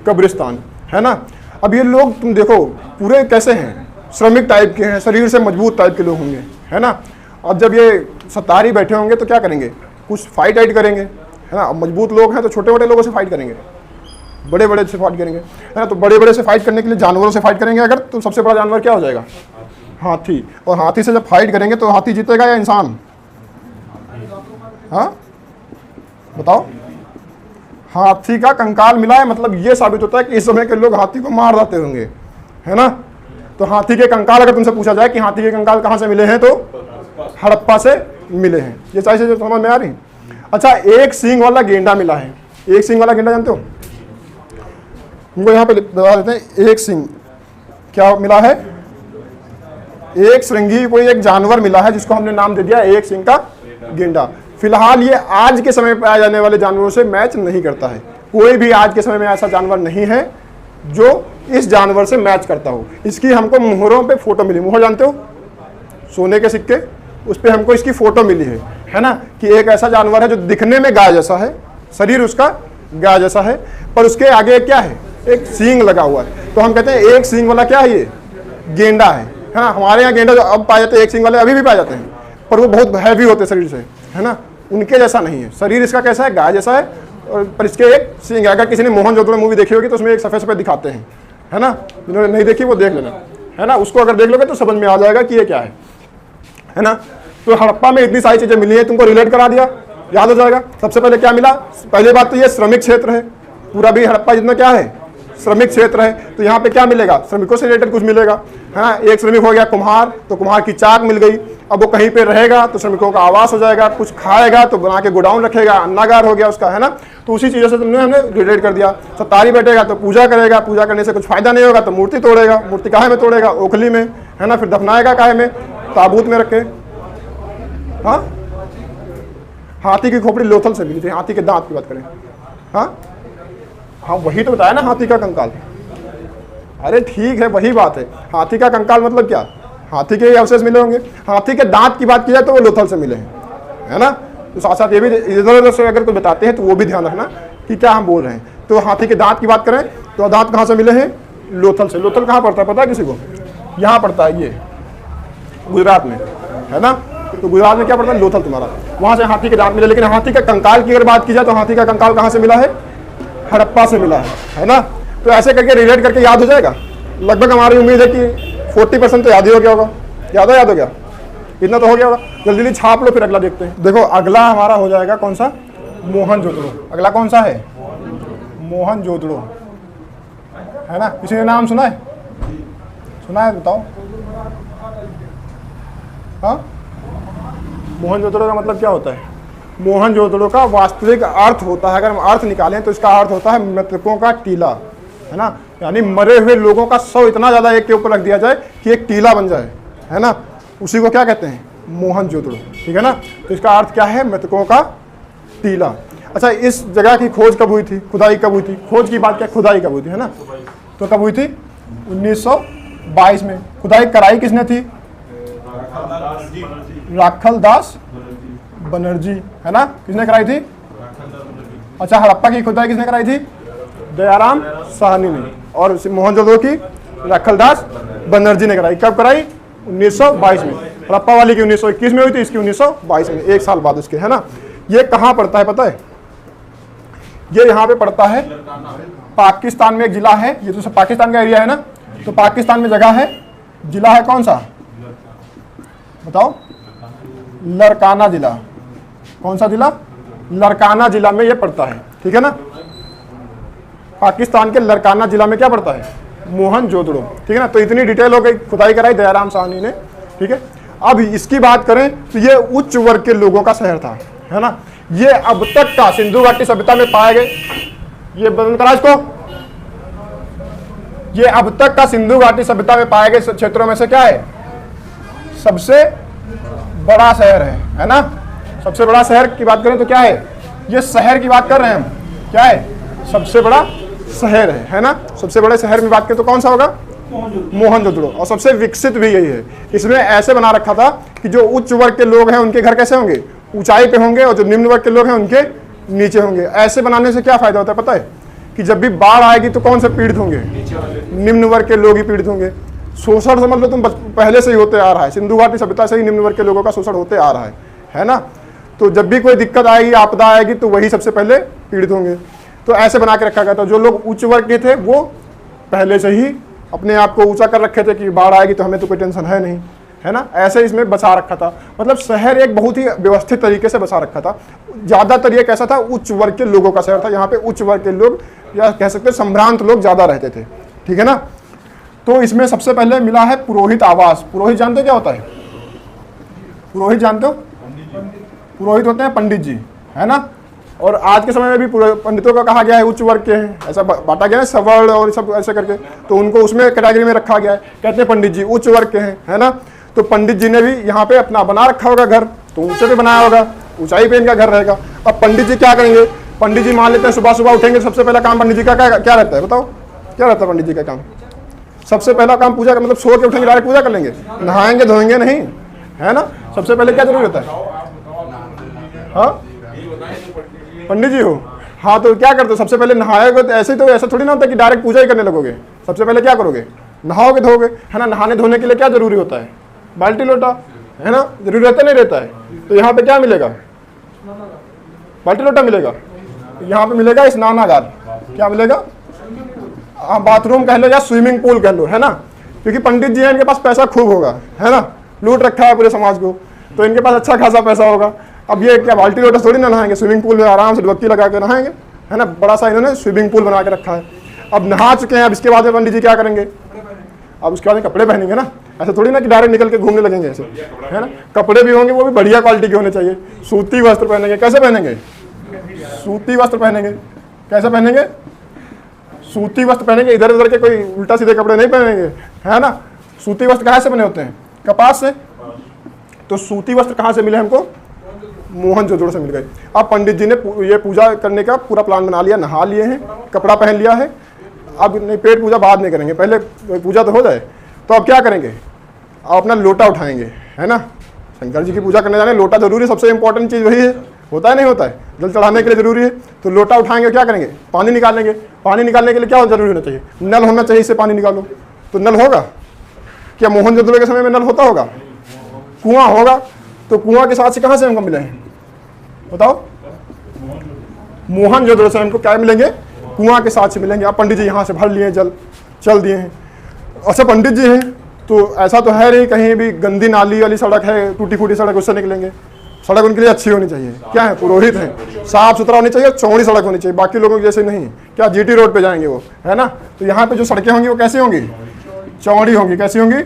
कब्रिस्तान, है ना। अब ये लोग तुम देखो पूरे कैसे हैं, श्रमिक टाइप के हैं, शरीर से मजबूत टाइप के लोग होंगे, है ना। अब जब ये सत्तारी बैठे होंगे तो क्या करेंगे, कुछ फाइट करेंगे, है ना। अब मजबूत लोग हैं तो छोटे मोटे लोगों से फाइट करेंगे, बड़े बड़े से फाइट करेंगे, है ना। तो बड़े बड़े से फाइट करने के लिए जानवरों से फाइट करेंगे अगर, तो सबसे बड़ा जानवर क्या हो जाएगा, हाथी। और हाथी से जब फाइट करेंगे तो हाथी जीतेगा या इंसान, हाँ बताओ। हाथी का कंकाल मिला है, मतलब ये साबित होता है कि इस समय के लोग हाथी को मार जाते होंगे, है ना। तो हाथी के कंकाल अगर तुमसे पूछा जाए कि हाथी के कंकाल कहाँ से मिले हैं, तो हड़प्पा से मिले हैं। ये सारी चीजें समझ में आ रही। अच्छा, एक सींग वाला गेंडा मिला है। एक सींग वाला गेंडा जानते हो, उनको यहाँ पे बता देते हैं। एक सींग क्या मिला है, एक श्रृंगी कोई एक जानवर मिला है जिसको हमने नाम दे दिया एक सींग का गेंडा। फिलहाल ये आज के समय में पाए जाने वाले जानवरों से मैच नहीं करता है। कोई भी आज के समय में ऐसा जानवर नहीं है जो इस जानवर से मैच करता हो। इसकी हमको मोहरों पे फोटो मिली, मोहर जानते हो, सोने के सिक्के, उस पर हमको इसकी फोटो मिली है ना, कि एक ऐसा जानवर है जो दिखने में गाय जैसा है, शरीर उसका गाय जैसा है, पर उसके आगे क्या है, एक सींग लगा हुआ है। तो हम कहते हैं एक सींग वाला क्या है, ये गेंडा है ना। हमारे यहाँ गेंडा जो अब पाए जाते हैं, एक सींग वाले अभी भी पाए जाते हैं, पर वो बहुत हैवी होते हैं शरीर से, है ना। उनके जैसा नहीं है, शरीर इसका कैसा है, गाय जैसा है, और पर इसके एक सींग है। अगर किसी ने मोहनजोदड़ो मूवी देखी होगी तो उसमें एक सफेद सफेद दिखाते हैं, है ना। जिन्होंने नहीं देखी वो देख लेना, है ना। उसको अगर देख लोगे तो समझ में आ जाएगा कि ये क्या है ना। तो हड़प्पा में इतनी सारी चीजें मिली है, तुमको रिलेट करा दिया, याद हो जाएगा। सबसे पहले क्या मिला, पहली बात तो ये श्रमिक क्षेत्र है, पूरा भी हड़प्पा जितना क्या है, श्रमिक क्षेत्र है। तो यहाँ पे क्या मिलेगा, श्रमिकों से रिलेटेड कुछ मिलेगा, है ना। एक श्रमिक हो गया कुम्हार, तो कुम्हार की चाक मिल गई। अब वो कहीं पे रहेगा तो श्रमिकों का आवास हो जाएगा, कुछ खाएगा तो बना के गोडाउन रखेगा, अन्नागार हो गया उसका, है ना। तो उसी चीज़ों से हमने रिलेट कर दिया। सत्तारी बैठेगा तो पूजा करेगा, पूजा करने से कुछ फायदा नहीं होगा तो मूर्ति तोड़ेगा, मूर्ति काहे में तोड़ेगा, ओखली में, है ना। फिर दफनाएगा काहे में, ताबूत में रख के। हाँ, हाथी की खोपड़ी लोथल से मिली थी, हाथी के दांत की बात करें, हाँ हाँ वही तो बताया ना, हाथी का कंकाल, अरे ठीक है, वही बात है। हाथी का कंकाल मतलब क्या? हाथी के ही अवशेष मिले होंगे। हाथी के दांत की बात की जाए तो वो लोथल से मिले हैं, है ना। तो साथ साथ ये भी इधर उधर से अगर कोई बताते हैं तो वो भी ध्यान रखना कि क्या हम बोल रहे हैं। तो हाथी के दांत की बात करें तो दांत कहाँ से मिले हैं? लोथल से। लोथल कहाँ पड़ता है पता है किसी को? यहाँ पड़ता है, ये गुजरात में, है ना। तो गुजरात में क्या पड़ता है? लोथल तुम्हारा, वहाँ से हाथी के दांत मिले। लेकिन हाथी का कंकाल की अगर बात की जाए तो हाथी का कंकाल कहाँ से मिला है? हड़प्पा से मिला है ना। तो ऐसे करके रिलेट करके याद हो जाएगा। लगभग हमारी उम्मीद है कि 40% तो याद ही हो गया होगा। याद हो गया? इतना तो हो गया होगा। जल्दी जल्दी छाप लो, फिर अगला देखते हैं। देखो अगला हमारा हो जाएगा कौन सा? मोहनजोदड़ो। अगला कौन सा है? मोहनजोदड़ो, है ना। किसी ने नाम सुना है? सुना है? बताओ। हाँ, मोहनजोदड़ो का मतलब क्या होता है? मोहनजोदड़ो का वास्तविक अर्थ होता है, अगर हम अर्थ निकालें तो इसका अर्थ होता है मृतकों का टीला, है ना। यानी मरे हुए लोगों का शव इतना ज़्यादा एक के ऊपर रख दिया जाए कि एक टीला बन जाए, है ना। उसी को क्या कहते हैं? मोहनजोदड़ो, ठीक है ना। तो इसका अर्थ क्या है? मृतकों का टीला। अच्छा, इस जगह की खोज कब हुई थी? खुदाई कब हुई थी? खोज की बात क्या, खुदाई कब हुई थी, है ना। तो कब हुई थी? 1922 में। खुदाई कराई किसने थी? राखल दास बनर्जी, है ना। किसने कराई थी? अच्छा, हड़प्पा की खुदाई किसने कराई थी? दयाराम साहनी ने। और मोहनजोदड़ो की राखल दास बनर्जी ने कराई। कब कराई? 1922 में। हड़प्पा वाली की 1921 में हुई थी, इसकी 1922 में, एक साल बाद उसके, है ना। ये कहाँ पड़ता है पता है? ये यहाँ पे पड़ता है पाकिस्तान में। एक जिला है, ये तो सब पाकिस्तान का एरिया है ना। तो पाकिस्तान में जगह है, जिला है कौन सा? बताओ। लड़काना जिला। कौन सा जिला? लड़काना जिला में ये पड़ता है, ठीक है ना। पाकिस्तान के लड़काना जिला में क्या पड़ता है? मोहनजोदड़ो, ठीक है ना। तो इतनी डिटेल हो गई, खुदाई कराई दयाराम साहनी ने, ठीक है। अब इसकी बात करें तो ये उच्च वर्ग के लोगों का शहर था, है ना। ये अब तक का सिंधु घाटी सभ्यता में पाए गए, ये बंद करा इसको, ये अब तक का सिंधु घाटी सभ्यता में पाए गए क्षेत्रों में से क्या है? सबसे बड़ा शहर है ना। सबसे बड़ा शहर की बात करें तो क्या है? ये शहर की बात कर रहे हैं हम, क्या है? सबसे बड़ा शहर है ना। सबसे बड़े शहर में बात करें तो कौन सा होगा? मोहनजोदड़ो। और सबसे विकसित भी यही है। इसमें ऐसे बना रखा था कि जो उच्च वर्ग के लोग हैं उनके घर कैसे होंगे? ऊंचाई पे होंगे, और जो निम्न वर्ग के लोग हैं उनके नीचे होंगे। ऐसे बनाने से क्या फायदा होता है पता है? कि जब भी बाढ़ आएगी तो कौन से पीड़ित होंगे? निम्न वर्ग के लोग ही पीड़ित होंगे। शोषण समझ लो तुम पहले से ही होते आ रहा है, सिंधु घाटी सभ्यता से ही निम्न वर्ग के लोगों का शोषण होते आ रहा है ना। तो जब भी कोई दिक्कत आएगी, आपदा आएगी, तो वही सबसे पहले पीड़ित होंगे। तो ऐसे बना के रखा गया था। जो लोग उच्च वर्ग के थे वो पहले से ही अपने आप को ऊंचा कर रखे थे कि बाढ़ आएगी तो हमें तो कोई टेंशन है नहीं, है ना। ऐसे इसमें बचा रखा था। मतलब शहर एक बहुत ही व्यवस्थित तरीके से बचा रखा था। ज़्यादातर ये कैसा था? उच्च वर्ग के लोगों का शहर था। यहाँ पे उच्च वर्ग के लोग, या कह सकते हैं संभ्रांत लोग ज़्यादा रहते थे, ठीक है ना। तो इसमें सबसे पहले मिला है पुरोहित आवास। पुरोहित जानते हो क्या होता है? पुरोहित जानते हो? पुरोहित होते हैं पंडित जी, है ना। और आज के समय में भी पंडितों का कहा गया है उच्च वर्ग के हैं, ऐसा बांटा गया है सवर्ण और सब ऐसे करके। तो उनको उसमें कैटेगरी में रखा गया है, कहते हैं पंडित जी उच्च वर्ग के हैं, है ना। तो पंडित जी ने भी यहाँ पे अपना बना रखा होगा घर, तो ऊंचे पे बनाया होगा, ऊंचाई पे इनका घर रहेगा। अब पंडित जी क्या करेंगे? पंडित जी मान लेते हैं सुबह सुबह उठेंगे, सबसे पहला काम पंडित जी का क्या रहता है? बताओ क्या रहता है पंडित जी का काम? सबसे पहला काम पूजा का, मतलब सो के उठेंगे डायरेक्ट पूजा कर लेंगे? नहाएंगे धोएंगे नहीं, है ना। सबसे पहले क्या जरूरी होता है? हाँ, पंडित जी हो, हाँ। तो क्या करते हो? सबसे पहले नहाएगा तो ऐसे, तो ऐसा थोड़ी ना होता कि डायरेक्ट पूजा ही करने लगोगे। सबसे पहले क्या करोगे? नहाओगे धोगे, है ना। नहाने धोने के लिए क्या जरूरी होता है? बाल्टी लोटा, है ना। जरूरी रहता नहीं रहता है। तो यहाँ पे क्या मिलेगा? बाल्टी लोटा मिलेगा। यहाँ पे मिलेगा स्नानागार। क्या मिलेगा? बाथरूम कह लो या स्विमिंग पूल कह लो, है ना। क्योंकि पंडित जी हैं, इनके पास पैसा खूब होगा, है ना। लूट रखा है पूरे समाज को, तो इनके पास अच्छा खासा पैसा होगा। अब ये क्या बाल्टी लोटा थोड़ी ना नहाएंगे? स्विमिंग पूल में आराम से डुबकी लगा के नहाएंगे, है ना। बड़ा सा इन्होंने स्विमिंग पूल बना के रखा है। अब नहा चुके हैं, अब इसके बाद में पंडित जी क्या करेंगे? अब उसके बाद कपड़े पहनेंगे ना। ऐसा थोड़ी ना कि डायरेक्ट निकल के घूमने लगेंगे ऐसे, है ना। कपड़े भी होंगे, वो भी बढ़िया क्वालिटी के होने चाहिए। सूती वस्त्र पहनेंगे। कैसे पहनेंगे? सूती वस्त्र पहनेंगे। कैसे पहनेंगे? सूती वस्त्र पहनेंगे। इधर उधर के कोई उल्टा सीधे कपड़े नहीं पहनेंगे, है ना। सूती वस्त्र कहाँ से बने होते हैं? कपास से। तो सूती वस्त्र कहाँ से मिले हमको? मोहनजोदड़ो से मिल गए। अब पंडित जी ने ये पूजा करने का पूरा प्लान बना लिया, नहा लिए हैं, कपड़ा पहन लिया है। अब नहीं, पेट पूजा बाद में करेंगे, पहले पूजा तो हो जाए। तो अब क्या करेंगे, आप अपना लोटा उठाएंगे, है ना। शंकर जी की पूजा करने जाने लोटा जरूरी है, सबसे इंपॉर्टेंट चीज़ वही है, होता है नहीं होता है, जल चढ़ाने के लिए जरूरी है। तो लोटा उठाएंगे, क्या करेंगे, पानी निकालेंगे। पानी निकालने के लिए क्या जरूरी होना चाहिए, नल होना चाहिए, इससे पानी निकालो। तो नल होगा क्या, मोहनजोदड़ो के समय में नल होता होगा, कुआं होगा। तो कुआं के साथ से कहाँ से हमको मिले हैं बताओ, मोहनजोदड़ो से हमको क्या मिलेंगे, कुआं के साथ से मिलेंगे। अब पंडित जी यहाँ से भर लिए जल, चल दिए हैं। अच्छा पंडित जी हैं तो ऐसा तो है नहीं कहीं भी गंदी नाली वाली सड़क है, टूटी फूटी सड़क, उससे निकलेंगे। सड़क उनके लिए अच्छी होनी चाहिए, क्या है, पुरोहित है, साफ सुथरा होनी चाहिए, चौड़ी सड़क होनी चाहिए, बाकी लोगों की जैसे नहीं। क्या जीटी रोड पे जाएंगे वो, है ना। तो यहाँ पे जो सड़कें होंगी वो कैसी होंगी, चौड़ी होंगी। कैसी होंगी,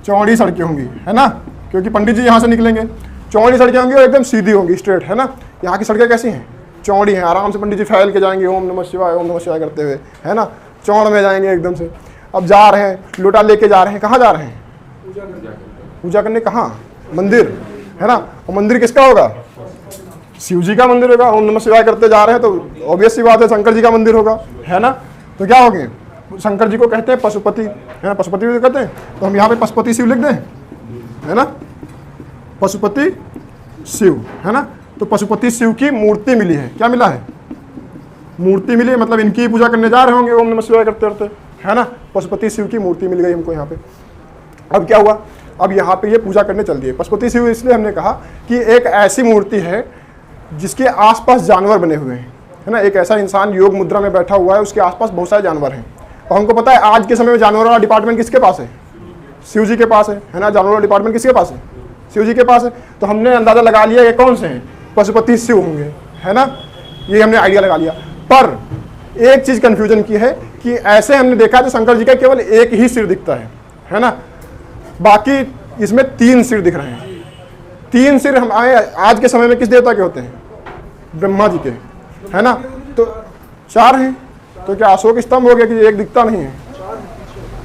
चौड़ी सड़कें होंगी, है ना, क्योंकि पंडित जी यहाँ से निकलेंगे। चौड़ी सड़कें होंगी और एकदम सीधी होंगी, स्ट्रेट, है ना। यहाँ की सड़कें कैसी हैं, चौड़ी हैं, आराम से पंडित जी फैल के जाएंगे ओम नमः शिवाय ओम नमः शिवाय करते हुए, है ना, चौड़ में जाएंगे एकदम से। अब जा रहे हैं, लोटा लेके जा रहे हैं, कहाँ जा रहे हैं, पूजा करने, कहाँ, मंदिर, है ना। और मंदिर किसका होगा, शिव जी का मंदिर होगा। ओम नमः शिवाय करते जा रहे हैं तो ऑब्वियस सी बात है शंकर जी का मंदिर होगा, है ना। तो क्या हो गए, शंकर जी को कहते हैं पशुपति, है ना, पशुपति भी कहते हैं। तो हम यहाँ पे पशुपति शिव लिख दें, है ना, पशुपति शिव, है ना। तो पशुपति शिव की मूर्ति मिली है, क्या मिला है, मूर्ति मिली है, मतलब इनकी पूजा करने जा रहे होंगे ओम नमः शिवाय करते करते, है ना। पशुपति शिव की मूर्ति मिल गई हमको यहाँ पे। अब क्या हुआ, अब यहाँ पे ये पूजा करने चल दिए पशुपति शिव। इसलिए हमने कहा कि एक ऐसी मूर्ति है जिसके आसपास जानवर बने हुए हैं, है ना। एक ऐसा इंसान योग मुद्रा में बैठा हुआ है, उसके आसपास बहुत सारे जानवर हैं। और हमको पता है आज के समय में जानवरों वाला डिपार्टमेंट किसके पास है, शिव जी के पास है ना। जानवरों वाला डिपार्टमेंट किसके पास है, शिव जी के पास है। तो हमने अंदाजा लगा लिया ये कौन से हैं, पशुपति शिव होंगे, है ना। ये हमने आइडिया लगा लिया। पर एक चीज कंफ्यूजन की है कि ऐसे हमने देखा तो शंकर जी का केवल एक ही सिर दिखता है ना। बाकी इसमें 3 सिर दिख रहे हैं। 3 सिर हमारे आज के समय में किस देवता के होते हैं, ब्रह्मा जी के, है ना। तो 4 हैं, तो क्या अशोक स्तंभ हो गया कि एक दिखता नहीं है,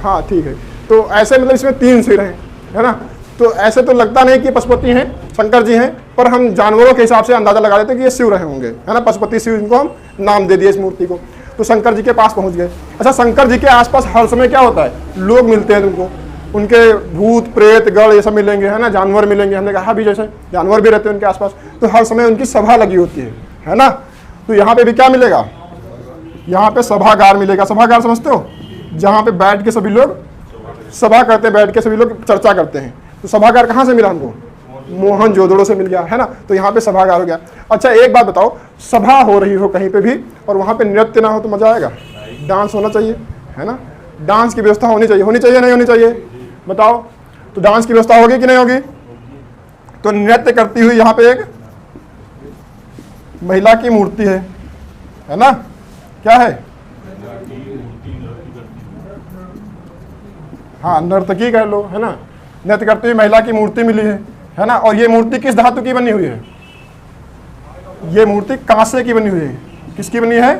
हाँ ठीक है। तो ऐसे मतलब इसमें 3 सिर हैं, है ना। तो ऐसे तो लगता नहीं कि पशुपति हैं, शंकर जी हैं, पर हम जानवरों के हिसाब से अंदाजा लगा लेते हैं कि ये शिव रहे होंगे, है ना। पशुपति शिव, इनको हम नाम दे दिए इस मूर्ति को। तो शंकर जी के पास पहुंच गए। अच्छा शंकर जी के आसपास हर समय क्या होता है, लोग मिलते हैं उनको, उनके भूत प्रेत गढ़ ये सब मिलेंगे, है ना, जानवर मिलेंगे। हमने कहा भी जैसे जानवर भी रहते हैं उनके आसपास, तो हर समय उनकी सभा लगी होती है ना। तो यहाँ पे भी क्या मिलेगा, यहाँ पे सभागार मिलेगा। सभागार समझते हो, जहाँ पे बैठ के सभी लोग सभा करते हैं, बैठ के सभी लोग चर्चा करते हैं। तो सभागार कहाँ से मिला हमको, मोहनजोदड़ो से मिल गया, है ना। तो यहाँ पे सभागार हो गया। अच्छा एक बात बताओ, सभा हो रही हो कहीं पे भी और वहाँ पे नृत्य ना हो तो मजा आएगा, डांस होना चाहिए, है ना। डांस की व्यवस्था होनी चाहिए, नहीं होनी चाहिए बताओ। तो डांस की व्यवस्था होगी कि नहीं होगी। तो नृत्य करती हुई यहाँ पे एक महिला की मूर्ति है ना, क्या है, हाँ नर्तकी कह लो, है ना। नृत्य करती हुई महिला की मूर्ति मिली है ना। और ये मूर्ति किस धातु की बनी हुई है, ये मूर्ति कांसे की बनी हुई है। किसकी बनी है,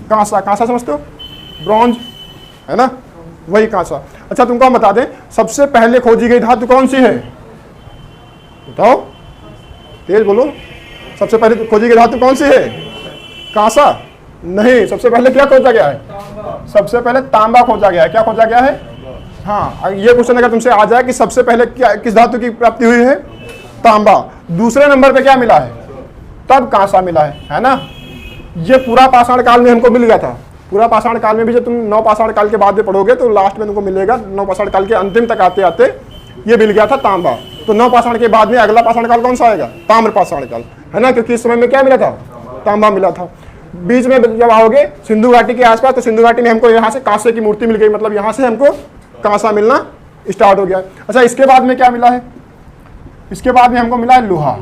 कांसा। कांसा समझते हो, ब्रॉन्ज, है ना, वही कांसा। अच्छा तुमको हम बता दें, सबसे पहले खोजी गई धातु कौन सी है, बताओ, तेज बोलो। सबसे पहले खोजी गई धातु कौन सी है, कांसा नहीं। सबसे पहले क्या खोजा गया है, सबसे पहले तांबा खोजा गया है। क्या खोजा गया है, हाँ। ये क्वेश्चन अगर तुमसे आ जाए कि सबसे पहले क्या किस धातु की प्राप्ति हुई है, तांबा। दूसरे नंबर पे क्या मिला है, तब कांसा मिला है ना। ये पूरा पाषाण काल में हमको मिल गया था। पूरा पाषाण काल में भी जब तुम 9 पाषाण काल के बाद में पढ़ोगे तो लास्ट में तुमको मिलेगा, 9 पाषाण काल के अंतिम तक आते आते ये मिल गया था तांबा। तो 9 पाषाण के बाद में अगला पाषाण काल कौन सा आएगा, ताम्र पाषाण काल, है ना। क्योंकि इस समय में क्या मिला था, तांबा मिला था। बीच में जब आओगे सिंधु घाटी के आसपास, तो सिंधु घाटी में हमको यहाँ से कांसे की मूर्ति मिल गई, मतलब यहाँ से हमको कांसा मिलना स्टार्ट हो गया। अच्छा इसके बाद में क्या मिला है, इसके बाद में हमको मिला है लोहा,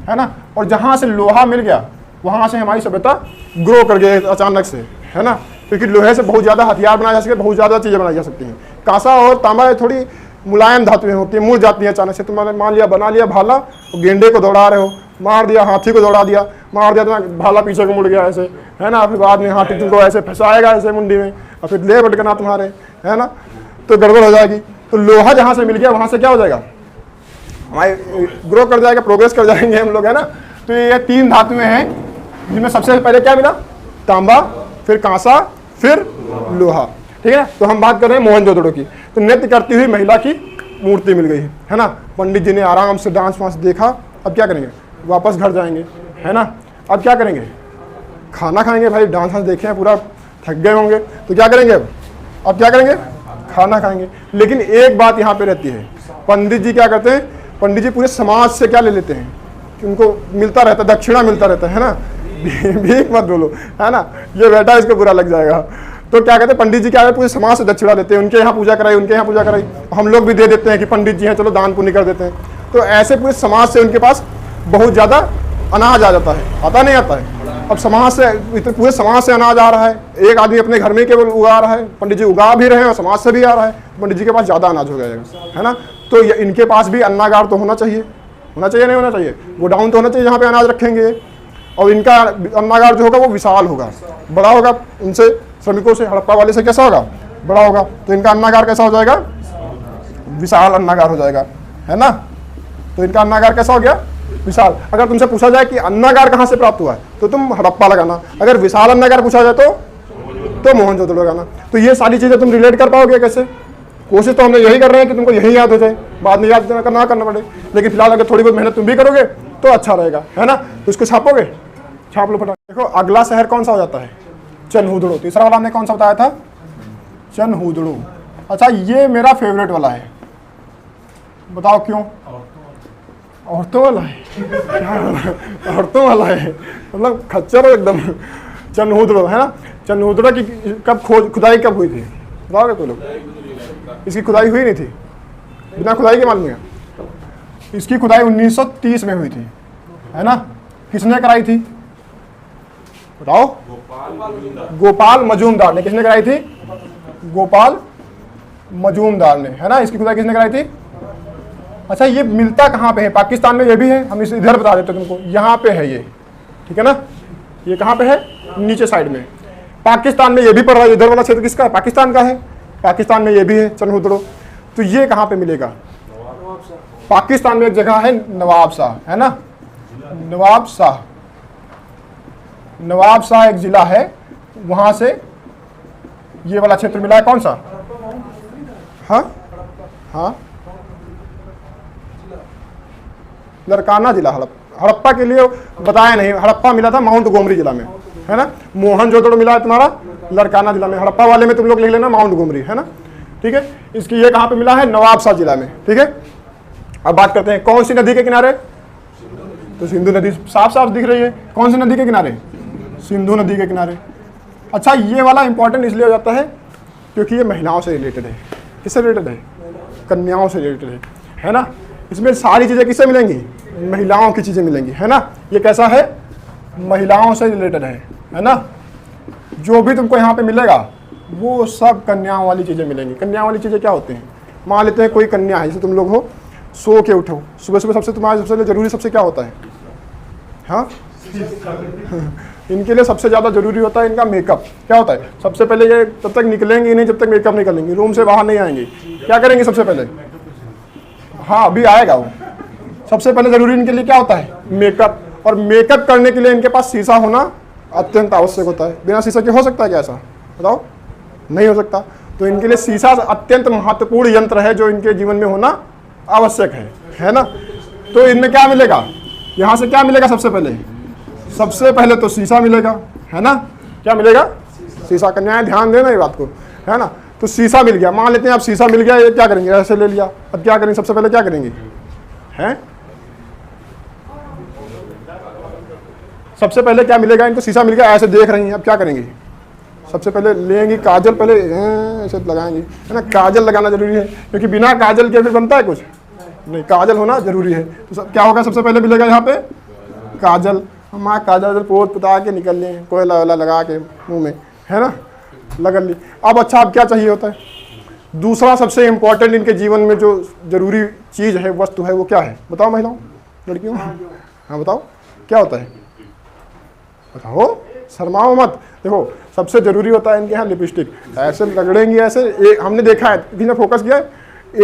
है ना। और जहाँ से लोहा मिल गया वहाँ से हमारी सभ्यता ग्रो कर गई अचानक से, है ना। क्योंकि लोहे से बहुत ज़्यादा हथियार बनाए जा सकते, बहुत ज़्यादा चीज़ें बनाई जा सकती हैं। कांसा और तांबा थोड़ी मुलायम धातुएं होती हैं, मुड़ जाती हैं अचानक से। तुमने मान लिया बना लिया भाला, गेंडे को दौड़ा रहे हो, मार दिया, हाथी को दौड़ा दिया, मार दिया, तो भाला पीछे को मुड़ गया ऐसे, है ना। फिर बाद में हाथी तुमको ऐसे फंसाएगा ऐसे मुंडी में, और फिर ले भटकना तुम्हारे, है ना, तो गड़बड़ हो जाएगी। तो लोहा जहाँ से मिल गया वहाँ से क्या हो जाएगा, हमारे ग्रो कर जाएगा, प्रोग्रेस कर जाएंगे हम लोग, है ना। तो ये 3 धातुएं हैं जिनमें सबसे पहले क्या मिला, तांबा, फिर कांसा, फिर लोहा। ठीक है, तो हम बात कर रहे हैं मोहनजोदड़ो की। तो नृत्य करती हुई महिला की मूर्ति मिल गई है ना। पंडित जी ने आराम से डांस वांस देखा, अब क्या करेंगे, वापस घर जाएंगे, है ना। अब क्या करेंगे, खाना खाएंगे। भाई डांस वांस देखे हैं, पूरा थक गए होंगे, तो क्या करेंगे अब क्या करेंगे, खाना खाएंगे। लेकिन एक बात यहाँ पे रहती है, पंडित जी क्या करते हैं, पंडित जी पूरे समाज से क्या ले लेते हैं कि उनको मिलता रहता है, दक्षिणा मिलता रहता है ना। भीख मत बोलो, है ना, ये बेटा इसको बुरा लग जाएगा। तो क्या कहते हैं, पंडित जी क्या है, पूरे समाज से दक्षिणा लेते हैं, उनके यहाँ पूजा कराई, उनके यहाँ पूजा कराई। हम लोग भी दे देते हैं कि पंडित जी हैं, चलो दान पुण्य कर देते हैं। तो ऐसे पूरे समाज से उनके पास बहुत ज़्यादा अनाज आ जाता है, आता नहीं आता है। अब समाज से, इतने पूरे समाज से अनाज आ रहा है, एक आदमी अपने घर में केवल उगा रहा है, पंडित जी उगा भी रहे हैं और समाज से भी आ रहा है, पंडित जी के पास ज़्यादा अनाज हो जाएगा, है ना। तो इनके पास भी अन्नागार तो होना चाहिए, नहीं होना चाहिए, गोडाउन तो होना चाहिए जहाँ पे अनाज रखेंगे। और इनका अन्नागार जो होगा वो विशाल होगा, बड़ा होगा, उनसे श्रमिकों से, हड़प्पा वाले से कैसा होगा, बड़ा होगा। तो इनका अन्नागार कैसा हो जाएगा, विशाल अन्नागार हो जाएगा, है ना। तो इनका अन्नागार कैसा हो गया, विशाल। अगर तुमसे पूछा जाए कि अन्नागार कहाँ से प्राप्त हुआ है, तो तुम हड़प्पा लगाना। अगर विशाल अन्नागार पूछा जाए तो मोहनजोदड़ो लगाना। तो ये सारी चीज़ें तुम रिलेट कर पाओगे कैसे। कोशिश तो हमने यही कर रहे हैं कि तुमको यही याद हो जाए, बाद में याद ना करना पड़े। लेकिन फिलहाल अगर थोड़ी बहुत मेहनत तुम भी करोगे तो अच्छा रहेगा, है ना। तो इसको छापोगे, छाप लो फटाफट। देखो अगला शहर कौन सा हो जाता है, चनहूदड़ो। तीसरा वाला हमने कौन सा बताया था, चनहूदड़ो। अच्छा, ये मेरा फेवरेट वाला है, बताओ क्यों। औरतों वाला है, औरतों वाला है, मतलब खच्चर एकदम। चनहूदड़ो, है ना। चनहूदड़ो की कब खुदाई कब हुई थी, बताओगे तो लोग। इसकी खुदाई हुई नहीं थी, बिना खुदाई के मालूम है। इसकी खुदाई 1930 में हुई थी, है ना। किसने कराई थी बताओ, गोपाल मजूमदार ने। किसने कराई थी, गोपाल मजूमदार ने, है ना। इसकी खुदाई किसने कराई थी। अच्छा, ये मिलता कहाँ पे है, पाकिस्तान में ये भी है, हम इसे इधर बता देते तुमको, यहाँ पे है ये, ठीक है ना। ये कहाँ पे है, नीचे साइड में। पाकिस्तान में ये भी पड़ रहा है, इधर वाला क्षेत्र किसका है, पाकिस्तान का है। पाकिस्तान में ये भी है चनहूदड़ो। तो ये कहाँ पे मिलेगा, पाकिस्तान में एक जगह है नवाब शाह, है ना। नवाब शाह, नवाब शाह एक जिला है, वहां से ये वाला क्षेत्र मिला है। कौन सा, हाँ हाँ, लरकाना जिला। हड़प्पा के लिए बताया नहीं, हड़प्पा मिला था माउंट गोमरी जिला में, है ना। मोहनजोदड़ो मिला है तुम्हारा लरकाना जिला में। हड़प्पा वाले में तुम लोग लिख लेना माउंट गोमरी, है ना, ठीक है। इसकी ये कहाँ पे मिला है, नवाबशाह जिला में, ठीक है। अब बात करते हैं कौन सी नदी के किनारे, तो सिंधु नदी साफ साफ दिख रही है। कौन सी नदी के किनारे, सिंधु नदी के किनारे। अच्छा, ये वाला इंपॉर्टेंट इसलिए हो जाता है क्योंकि ये महिलाओं से रिलेटेड है। किससे रिलेटेड है, कन्याओं से रिलेटेड है ना। इसमें सारी चीज़ें किससे मिलेंगी, महिलाओं की चीज़ें मिलेंगी, है ना। ये कैसा है, महिलाओं से रिलेटेड है ना। जो भी तुमको यहाँ पे मिलेगा वो सब कन्याओं वाली चीज़ें मिलेंगी। कन्याओं वाली चीज़ें क्या होते हैं, मान लेते हैं कोई कन्या है, जैसे तुम लोग हो, सो के उठो, सुबह सुबह सबसे तुम्हारे सबसे जरूरी सबसे क्या होता है, हाँ इनके लिए सबसे ज़्यादा जरूरी होता है इनका मेकअप। क्या होता है, सबसे पहले ये तब तक निकलेंगे नहीं जब तक मेकअप नहीं करेंगे, रूम से बाहर नहीं आएंगे। क्या करेंगे सबसे पहले, हाँ अभी आएगा वो। सबसे पहले जरूरी इनके लिए क्या होता है, मेकअप। और मेकअप करने के लिए इनके पास शीशा होना अत्यंत आवश्यक होता है। बिना शीशा के हो सकता है क्या ऐसा, बताओ, नहीं हो सकता। तो इनके लिए शीशा अत्यंत महत्वपूर्ण यंत्र है जो इनके जीवन में होना आवश्यक है ना। तो इनमें क्या मिलेगा, यहाँ से क्या मिलेगा, सबसे पहले तो शीशा मिलेगा, है ना। क्या मिलेगा, शीशा। कन्याएं ध्यान देना ये बात को, है ना। तो शीशा मिल गया, मान लेते हैं आप शीशा मिल गया, ये क्या करेंगे, ऐसे ले लिया। अब क्या करेंगे, सबसे पहले क्या करेंगे, हैं सबसे पहले क्या मिलेगा इनको, शीशा मिल गया, ऐसे देख रही हैं। अब क्या करेंगे, सबसे पहले लेंगी काजल, पहले ऐसे लगाएंगे, है ना। काजल लगाना जरूरी है क्योंकि बिना काजल के फिर बनता है कुछ नहीं, काजल होना जरूरी है। तो क्या होगा, सबसे पहले मिलेगा यहाँ पे काजल। हम काजल पोत पुता के निकल लें, कोयला वोला लगा के मुंह में, है ना, लगन ली। अब अच्छा, अब क्या चाहिए होता है, दूसरा सबसे इम्पोर्टेंट इनके जीवन में जो जरूरी चीज़ है, वस्तु है, वो क्या है, बताओ महिलाओं, लड़कियों, हाँ बताओ क्या होता है, बताओ, शर्माओ मत। देखो सबसे जरूरी होता है इनके यहाँ लिपस्टिक। ऐसे रगड़ेंगी, ऐसे एक हमने देखा है, किसी ने फोकस किया,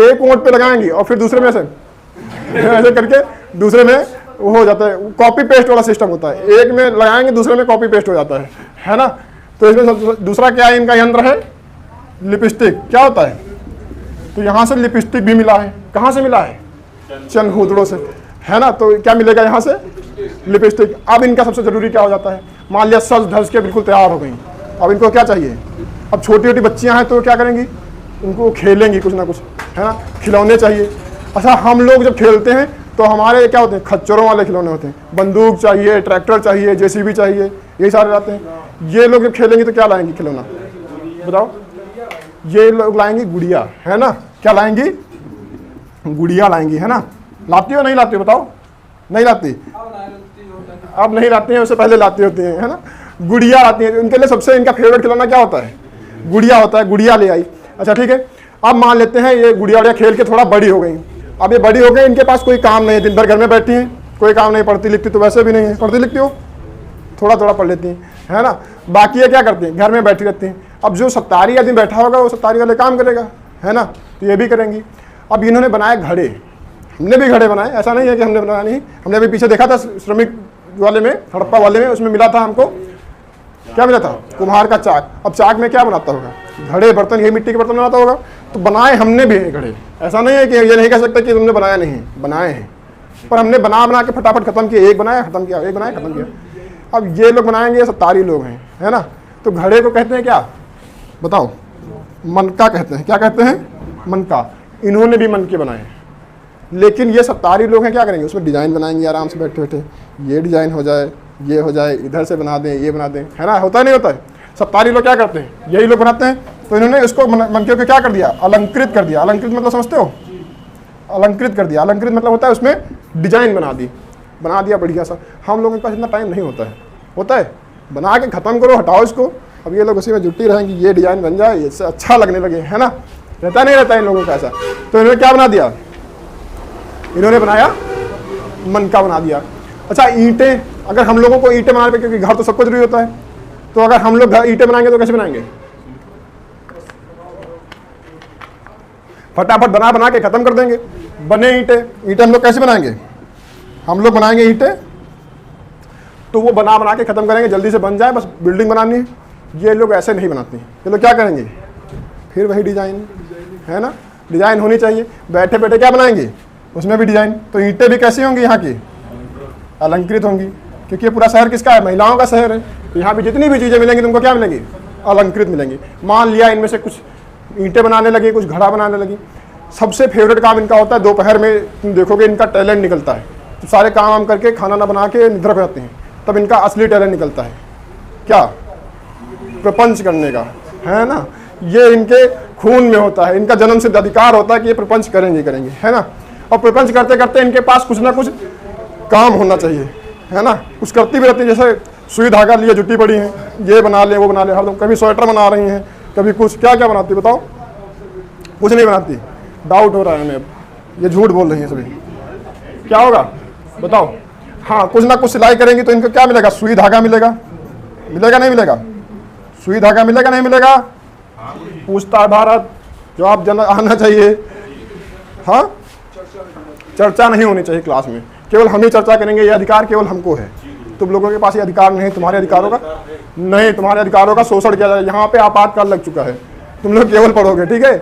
एक ओंठ पे लगाएंगी और फिर दूसरे में ऐसे करके दूसरे में वो हो जाता है। कॉपी पेस्ट वाला सिस्टम होता है, एक में लगाएंगे दूसरे में कॉपी पेस्ट हो जाता है ना। तो इसमें दूसरा क्या है इनका यंत्र है, लिपस्टिक। क्या होता है, तो यहाँ से लिपस्टिक भी मिला है। कहाँ से मिला है, चंदूदड़ों से, है ना। तो क्या मिलेगा यहाँ से, लिपस्टिक। अब इनका सबसे जरूरी क्या हो जाता है, मान लिया सज धज के बिल्कुल तैयार हो गई, अब इनको क्या चाहिए, अब छोटी छोटी बच्चियाँ हैं तो क्या करेंगी, उनको खेलेंगी कुछ ना कुछ, है ना, खिलौने चाहिए। अच्छा, हम लोग जब खेलते हैं तो हमारे क्या होते हैं, खच्चरों वाले खिलौने होते हैं, बंदूक चाहिए, ट्रैक्टर चाहिए, जेसीबी चाहिए, यही सारे रहते हैं। ये लोग जब खेलेंगे तो क्या लाएंगी खिलौना, बताओ, ये लोग लाएंगी गुड़िया, है ना। क्या लाएंगी, गुड़िया लाएंगी, है ना। लाती हो नहीं लाती हो, बताओ, नहीं लाती, अब नहीं लाती हैं, उससे पहले लाती होती हैं, है ना। गुड़िया लाती हैं, उनके लिए सबसे इनका फेवरेट खिलौना क्या होता है, गुड़िया होता है। गुड़िया ले आई। अच्छा ठीक है, अब मान लेते हैं ये गुड़िया उड़िया खेल के थोड़ा बड़ी हो गई। अब ये बड़ी हो गई, इनके पास कोई काम नहीं है, दिन भर घर में बैठी हैं, कोई काम नहीं, पढ़ती लिखती तो वैसे भी नहीं है, पढ़ती लिखती हो थोड़ा थोड़ा पढ़ लेती हैं, है ना। बाकी ये क्या करती हैं, घर में बैठी रहती हैं। अब जो सत्तारी आदमी बैठा होगा वो सत्तारी वाले काम करेगा, है ना, तो ये भी करेंगी। अब इन्होंने बनाए घड़े, हमने भी घड़े बनाए, ऐसा नहीं है कि हमने बनाया नहीं। हमने अभी पीछे देखा था श्रमिक वाले में, हड़प्पा वाले में, उसमें मिला था हमको, क्या मिला था, कुम्हार का चाक। अब चाक में क्या बनाता होगा, घड़े बर्तन, ये मिट्टी के बर्तन बनाता होगा। तो बनाए हमने भी हैं घड़े, ऐसा नहीं है कि ये नहीं कह सकते कि तुमने बनाया नहीं, बनाए हैं, पर हमने बना के फटाफट खत्म किया, एक बनाया खत्म किया, एक बनाया खत्म किया। अब ये लोग बनाएंगे, ये सत्तारी लोग हैं, है ना। तो घड़े को कहते हैं क्या, बताओ, मनका कहते हैं। क्या कहते हैं, मनका। इन्होंने भी मन के बनाए, लेकिन ये सत्तारी लोग हैं, क्या करेंगे, उसमें डिजाइन बनाएंगे आराम से बैठे बैठे, ये डिजाइन हो जाए, ये हो जाए, इधर से बना दें, ये बना दें, है ना। होता नहीं होता है। सत्तारी लोग क्या करते हैं, यही लोग बनाते हैं। तो इन्होंने इसको मनके को क्या कर दिया, अलंकृत कर दिया। अलंकृत मतलब समझते हो, अलंकृत कर दिया। अलंकृत मतलब होता है उसमें डिजाइन बना दिया बढ़िया सा। हम लोगों के पास इतना टाइम नहीं होता है, होता है बना के ख़त्म करो, हटाओ इसको। अब ये लोग उसी में जुटी रहेंगे, ये डिजाइन बन जाए, इससे अच्छा लगने लगे, है ना। रहता नहीं रहता इन लोगों का ऐसा। तो इन्होंने क्या बना दिया, इन्होंने बनाया मनका बना दिया। अच्छा, ईंटें, अगर हम लोगों को ईंटें बनाने पे, क्योंकि घर तो सबको जरूरी होता है, तो अगर हम लोग ईंटें बनाएंगे तो कैसे बनाएंगे, फटाफट बना के खत्म कर देंगे। बने ईंटें हम लोग कैसे बनाएंगे, हम लोग बनाएंगे ईंटें तो वो बना के खत्म करेंगे, जल्दी से बन जाए, बस बिल्डिंग बनानी है। ये लोग ऐसे नहीं बनाते, ये लोग क्या करेंगे, फिर वही डिजाइन, है ना। डिजाइन होनी चाहिए, बैठे बैठे क्या बनाएंगे, उसमें भी डिजाइन। तो ईंटें भी कैसी होंगी, यहाँ की अलंकृत होंगी, क्योंकि ये पूरा शहर किसका है, महिलाओं का शहर है। तो यहाँ भी जितनी भी चीज़ें मिलेंगी तुमको क्या मिलेंगी, अलंकृत मिलेंगी। मान लिया इनमें से कुछ ईंटें बनाने लगी, कुछ घड़ा बनाने लगी। सबसे फेवरेट काम इनका होता है, दोपहर में तुम देखोगे इनका टैलेंट निकलता है। तो सारे काम वाम करके खाना ना बना के निद्रा पे जाते हैं, तब इनका असली टैलेंट निकलता है, क्या, प्रपंच करने का, है ना। ये इनके खून में होता है, इनका जन्म सिद्ध अधिकार होता है कि ये प्रपंच करेंगे, है ना। और प्रपंच करते करते इनके पास कुछ ना कुछ काम होना चाहिए, है ना। कुछ करती भी रहती है, जैसे सुई धागा लिए जुटी पड़ी हैं, ये बना ले, वो बना ले, हर कभी स्वेटर बना रही हैं, कभी कुछ, क्या क्या बनाती बताओ, कुछ नहीं बनाती। डाउट हो रहा है हमें, ये झूठ बोल रही हैं सभी, क्या होगा बताओ। हाँ, कुछ ना कुछ सिलाई करेंगी तो इनको क्या मिलेगा, सुई धागा मिलेगा, मिलेगा नहीं मिलेगा, सुई धागा मिलेगा नहीं मिलेगा, पूछता है भारत, जवाब देना आना चाहिए। हाँ, चर्चा नहीं होनी चाहिए क्लास में, केवल हम ही चर्चा करेंगे, ये अधिकार केवल हमको है। तुम लोगों के पास ये अधिकार नहीं, तुम्हारे अधिकारों का नहीं, तुम्हारे अधिकारों का शोषण किया जाए। यहाँ पे आपातकाल लग चुका है, तुम लोग केवल पढ़ोगे, ठीक है।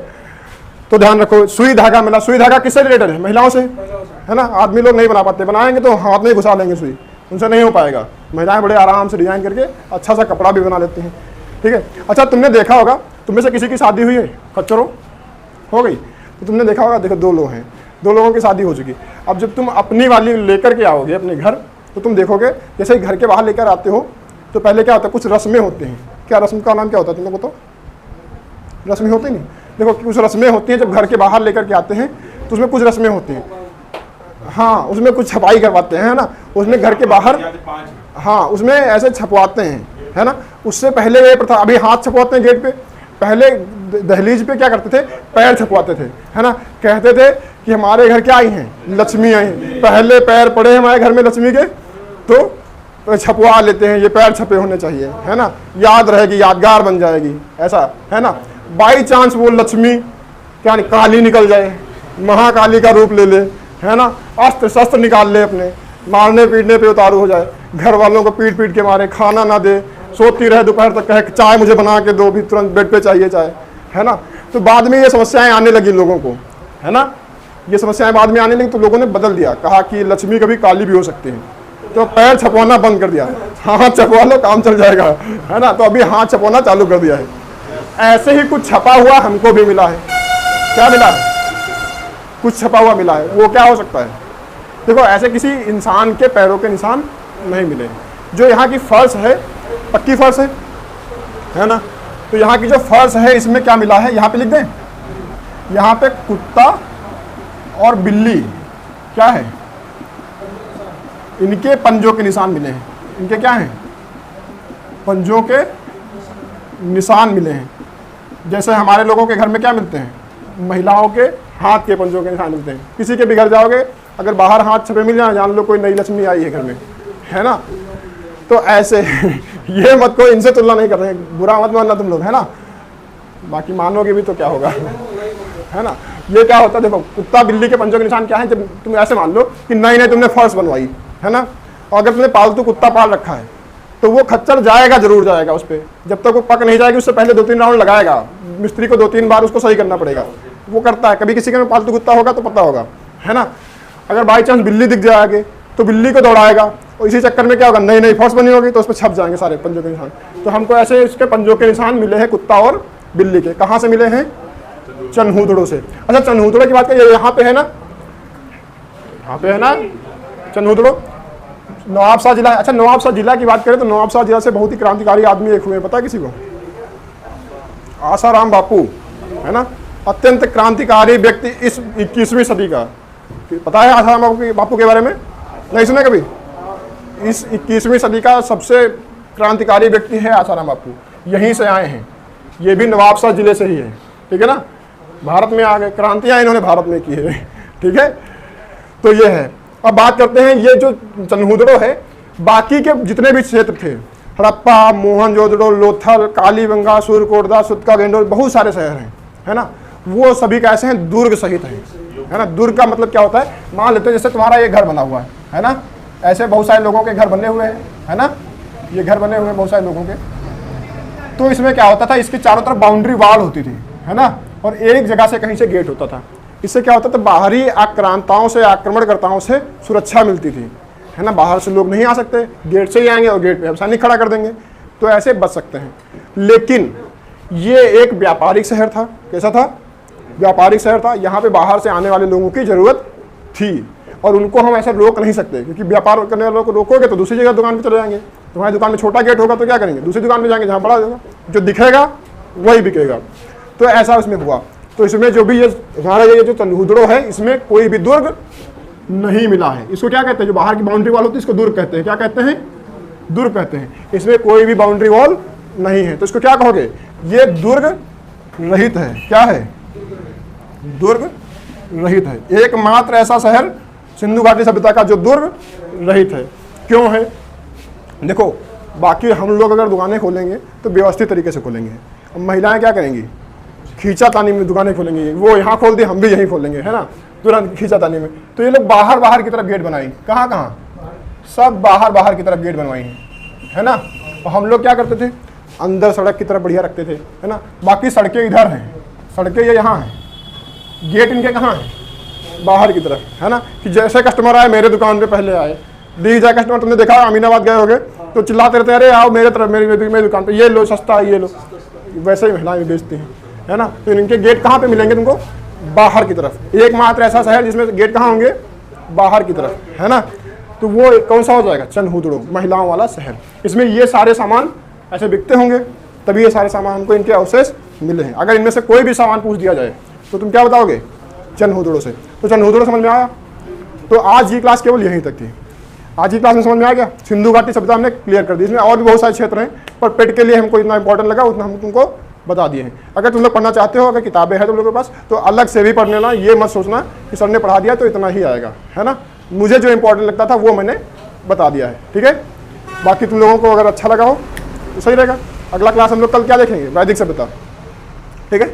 तो ध्यान रखो, सुई धागा मिला। सुई धागा किससे रिलेटेड है, महिलाओं से, है ना। आदमी लोग नहीं बना पाते, बनाएंगे तो हाथ में घुसा लेंगे सुई, उनसे नहीं हो पाएगा। महिलाएं बड़े आराम से डिजाइन करके अच्छा सा कपड़ा भी बना लेती हैं, ठीक है। अच्छा, तुमने देखा होगा, तुम में से किसी की शादी हुई है, खच्चरों हो गई, तो तुमने देखा होगा, देखो 2 लोग हैं, 2 लोगों की शादी हो चुकी। अब जब तुम अपनी वाली लेकर के आओगे अपने घर, तो तुम देखोगे जैसे ही घर के बाहर लेकर आते हो तो पहले क्या होता है, कुछ रस्में होती हैं। क्या रस्म का नाम क्या होता है, तुम लोग बताओ, रस्में होती नहीं, देखो कुछ रस्में होती हैं। जब घर के बाहर लेकर के आते हैं तो उसमें कुछ रस्में होती हैं। हाँ, उसमें कुछ छपाई करवाते हैं, है ना, उसमें घर के बाहर, हाँ, उसमें ऐसे छपवाते हैं, है ना। उससे पहले ये प्रथा, अभी हाथ छपवाते हैं गेट पे, पहले दहलीज पे क्या करते थे, पैर छपवाते थे, है ना। कहते थे कि हमारे घर क्या आई हैं, लक्ष्मी आई हैं, पहले पैर पड़े हमारे घर में लक्ष्मी के, तो छपवा लेते हैं, ये पैर छपे होने चाहिए, है ना, याद रहेगी, यादगार बन जाएगी, ऐसा, है ना। बाई चांस वो लक्ष्मी क्या काली निकल जाए, महाकाली का रूप ले ले, है ना, अस्त्र शस्त्र निकाल ले अपने, मारने पीटने पे उतारू हो जाए, घर वालों को पीट पीट के मारे, खाना ना दे, सोती रहे दोपहर तक, कहे चाय मुझे बना के दो, भी तुरंत बेड पे चाहिए चाय, है ना। तो बाद में ये समस्याएं आने लगी लोगों को, है ना, ये समस्याएं बाद में आने लगी, तो लोगों ने बदल दिया, कहा कि लक्ष्मी कभी काली भी हो सकती है, तो पैर छपवाना बंद कर दिया, हाथ छपवा लो काम चल जाएगा, है ना। तो अभी हाथ छपवाना चालू कर दिया है। ऐसे ही कुछ छपा हुआ हमको भी मिला है। क्या मिला है? कुछ छपा हुआ मिला है। वो क्या हो सकता है? देखो, ऐसे किसी इंसान के पैरों के निशान नहीं मिले। जो यहाँ की फर्श है पक्की फर्श है ना, तो यहाँ की जो फर्श है इसमें क्या मिला है, यहाँ पे लिख दें, यहाँ पे कुत्ता और बिल्ली क्या है, इनके पंजों के निशान मिले हैं। इनके क्या हैं? पंजों के निशान मिले हैं। जैसे हमारे लोगों के घर में क्या मिलते हैं, महिलाओं के हाथ के पंजों के निशान मिलते हैं। किसी के भी घर जाओगे, अगर बाहर हाथ छपे मिल जाए, जान लो कोई नई लक्ष्मी आई है घर में, है ना। तो ऐसे ये मत को इनसे तुलना नहीं कर रहे हैं, बुरा मत मानना तुम लोग, है ना। बाकी मानोगे भी तो क्या होगा, है ना। ये क्या होता है, देखो कुत्ता बिल्ली के पंजों के निशान क्या है। जब तुम ऐसे मान लो कि नई तुमने फर्श बनवाई, है ना, और अगर तुमने पालतू कुत्ता पाल रखा है, तो वो खच्चर जाएगा, जरूर जाएगा उस पर। जब तक वो पक नहीं जाएगी उससे पहले 2-3 राउंड लगाएगा, मिस्त्री को 2-3 बार उसको सही करना पड़ेगा। वो करता है। कभी किसी के में पालतू कुत्ता होगा तो पता होगा, है ना। अगर बाई चांस बिल्ली दिख जाए आगे, तो बिल्ली को दौड़ाएगा, और इसी चक्कर में क्या होगा, नई फर्श बनी होगी तो उस पर छप जाएंगे सारे पंजों के निशान। तो हमको ऐसे इसके पंजों के निशान मिले हैं कुत्ता और बिल्ली के। कहाँ से मिले हैं? चनहूदड़ों से। अच्छा, चनहूदड़ों की बात करें, यहाँ पे है ना, यहाँ पे है ना चनहूदड़ों, नवाबशाह जिला। अच्छा, नवाबशाह जिला की बात करें तो नवाबशाह जिला से बहुत ही क्रांतिकारी आदमी एक हुए, पता है किसी को? आसाराम बापू, है ना। अत्यंत क्रांतिकारी व्यक्ति इस 21वीं सदी का। पता है आसाराम बापू के बारे में? नहीं सुने कभी? इस 21वीं सदी का सबसे क्रांतिकारी व्यक्ति है आसाराम बापू। यहीं से आए हैं, ये भी नवाबशाह जिले से ही है, ठीक है ना। भारत में आ गए, क्रांतियां इन्होंने भारत में की है, ठीक है। तो ये है। अब बात करते हैं, ये जो चनहूदड़ो है, बाकी के जितने भी क्षेत्र थे, हड़प्पा, मोहनजोदड़ो, लोथल, कालीबंगा, सूरकोटदा, सुतका, गेंडोल, बहुत सारे शहर हैं, है ना। वो सभी कैसे हैं? दुर्ग सहित हैं, है ना। दुर्ग का मतलब क्या होता है? मान लेते हैं जैसे तुम्हारा ये घर बना हुआ है ना, ऐसे बहुत सारे लोगों के घर बने हुए हैं, है ना। ये घर बने हुए हैं बहुत सारे लोगों के। तो इसमें क्या होता था, इसके चारों तरफ बाउंड्री वाल होती थी, है ना, और एक जगह से कहीं से गेट होता था। इससे क्या होता था, बाहरी आक्रांताओं से, आक्रमणकर्ताओं से सुरक्षा मिलती थी, है ना। बाहर से लोग नहीं आ सकते, गेट से ही आएंगे और गेट पे हम सैनिक खड़ा कर देंगे, तो ऐसे बच सकते हैं। लेकिन ये एक व्यापारिक शहर था। कैसा था? व्यापारिक शहर था। यहाँ पे बाहर से आने वाले लोगों की जरूरत थी, और उनको हम ऐसे रोक नहीं सकते, क्योंकि व्यापार करने वालों को रोकोगे तो दूसरी जगह दुकान पे चले जाएंगे। तुम्हारी दुकान में छोटा गेट होगा तो क्या करेंगे, दूसरी दुकान पे जाएंगे जहाँ बड़ा होगा, जो दिखेगा वही बिकेगा। तो ऐसा उसमें हुआ। तो इसमें जो भी ये हमारा ये जो चनहूदड़ो है, इसमें कोई भी दुर्ग नहीं मिला है। इसको क्या कहते हैं? जो बाहर की बाउंड्री वॉल होती है इसको दुर्ग कहते हैं। क्या कहते हैं? दुर्ग कहते हैं। इसमें कोई भी बाउंड्री वॉल नहीं है, तो इसको क्या कहोगे? ये दुर्ग रहित है। क्या है? दुर्ग रहित है। एकमात्र ऐसा शहर सिंधु घाटी सभ्यता का जो दुर्ग रहित है। क्यों है? देखो, बाकी हम लोग अगर दुकानें खोलेंगे तो व्यवस्थित तरीके से खोलेंगे। अब महिलाएं क्या करेंगी? खींचातानी में दुकानें खोलेंगी। वो यहाँ खोल दी, हम भी यहीं खोलेंगे, है ना, तुरंत खींचातानी में। तो ये लोग बाहर की तरफ गेट बनाई। कहाँ कहाँ? सब बाहर की तरफ गेट बनवाई है ना। और हम लोग क्या करते थे? अंदर सड़क की तरफ बढ़िया रखते थे, है ना। बाकी सड़कें इधर हैं, सड़कें ये यहाँ हैं, गेट इनके कहाँ हैं? बाहर की तरफ, है ना। कि जैसे कस्टमर आए, मेरे दुकान पे पहले आए। दी जाए कस्टमर, तुमने देखा अमीनाबाद गए होगे तो चिल्लाते रहते हैं, अरे आओ मेरे तरफ, मेरी दुकान पे, ये लो सस्ता है, ये लो। वैसे ही महिलाएं बेचती हैं, है ना। तो इनके गेट कहाँ पे मिलेंगे तुमको? बाहर की तरफ। एकमात्र ऐसा शहर जिसमें गेट कहाँ होंगे? बाहर की तरफ, है ना। तो वो कौन सा हो जाएगा? चनहूदड़ो, महिलाओं वाला शहर। इसमें ये सारे सामान ऐसे बिकते होंगे, तभी ये सारे सामान हमको इनके अवशेष मिले हैं। अगर इनमें से कोई भी सामान पूछ दिया जाए तो तुम क्या बताओगे? चनहूदड़ो से। तो चनहूदड़ो समझ में आया। तो आज की क्लास केवल यहीं तक थी। आज की क्लास में समझ में आ गया। सिंधु घाटी सभ्यता हमने क्लियर कर दी। इसमें और भी बहुत सारे क्षेत्र हैं, पर पेट के लिए हमको इतना इंपॉर्टेंट लगा, उतना हम तुमको बता दिए हैं। अगर तुम लोग पढ़ना चाहते हो, अगर किताबें हैं तुम लोगों के पास, तो अलग से भी पढ़ लेना। ये मत सोचना कि सर ने पढ़ा दिया तो इतना ही आएगा, है ना। मुझे जो इंपॉर्टेंट लगता था वो मैंने बता दिया है, ठीक है। बाकी तुम लोगों को अगर अच्छा लगा हो तो सही रहेगा। अगला क्लास हम लोग कल क्या देखेंगे? वैदिक सभ्यता, ठीक है।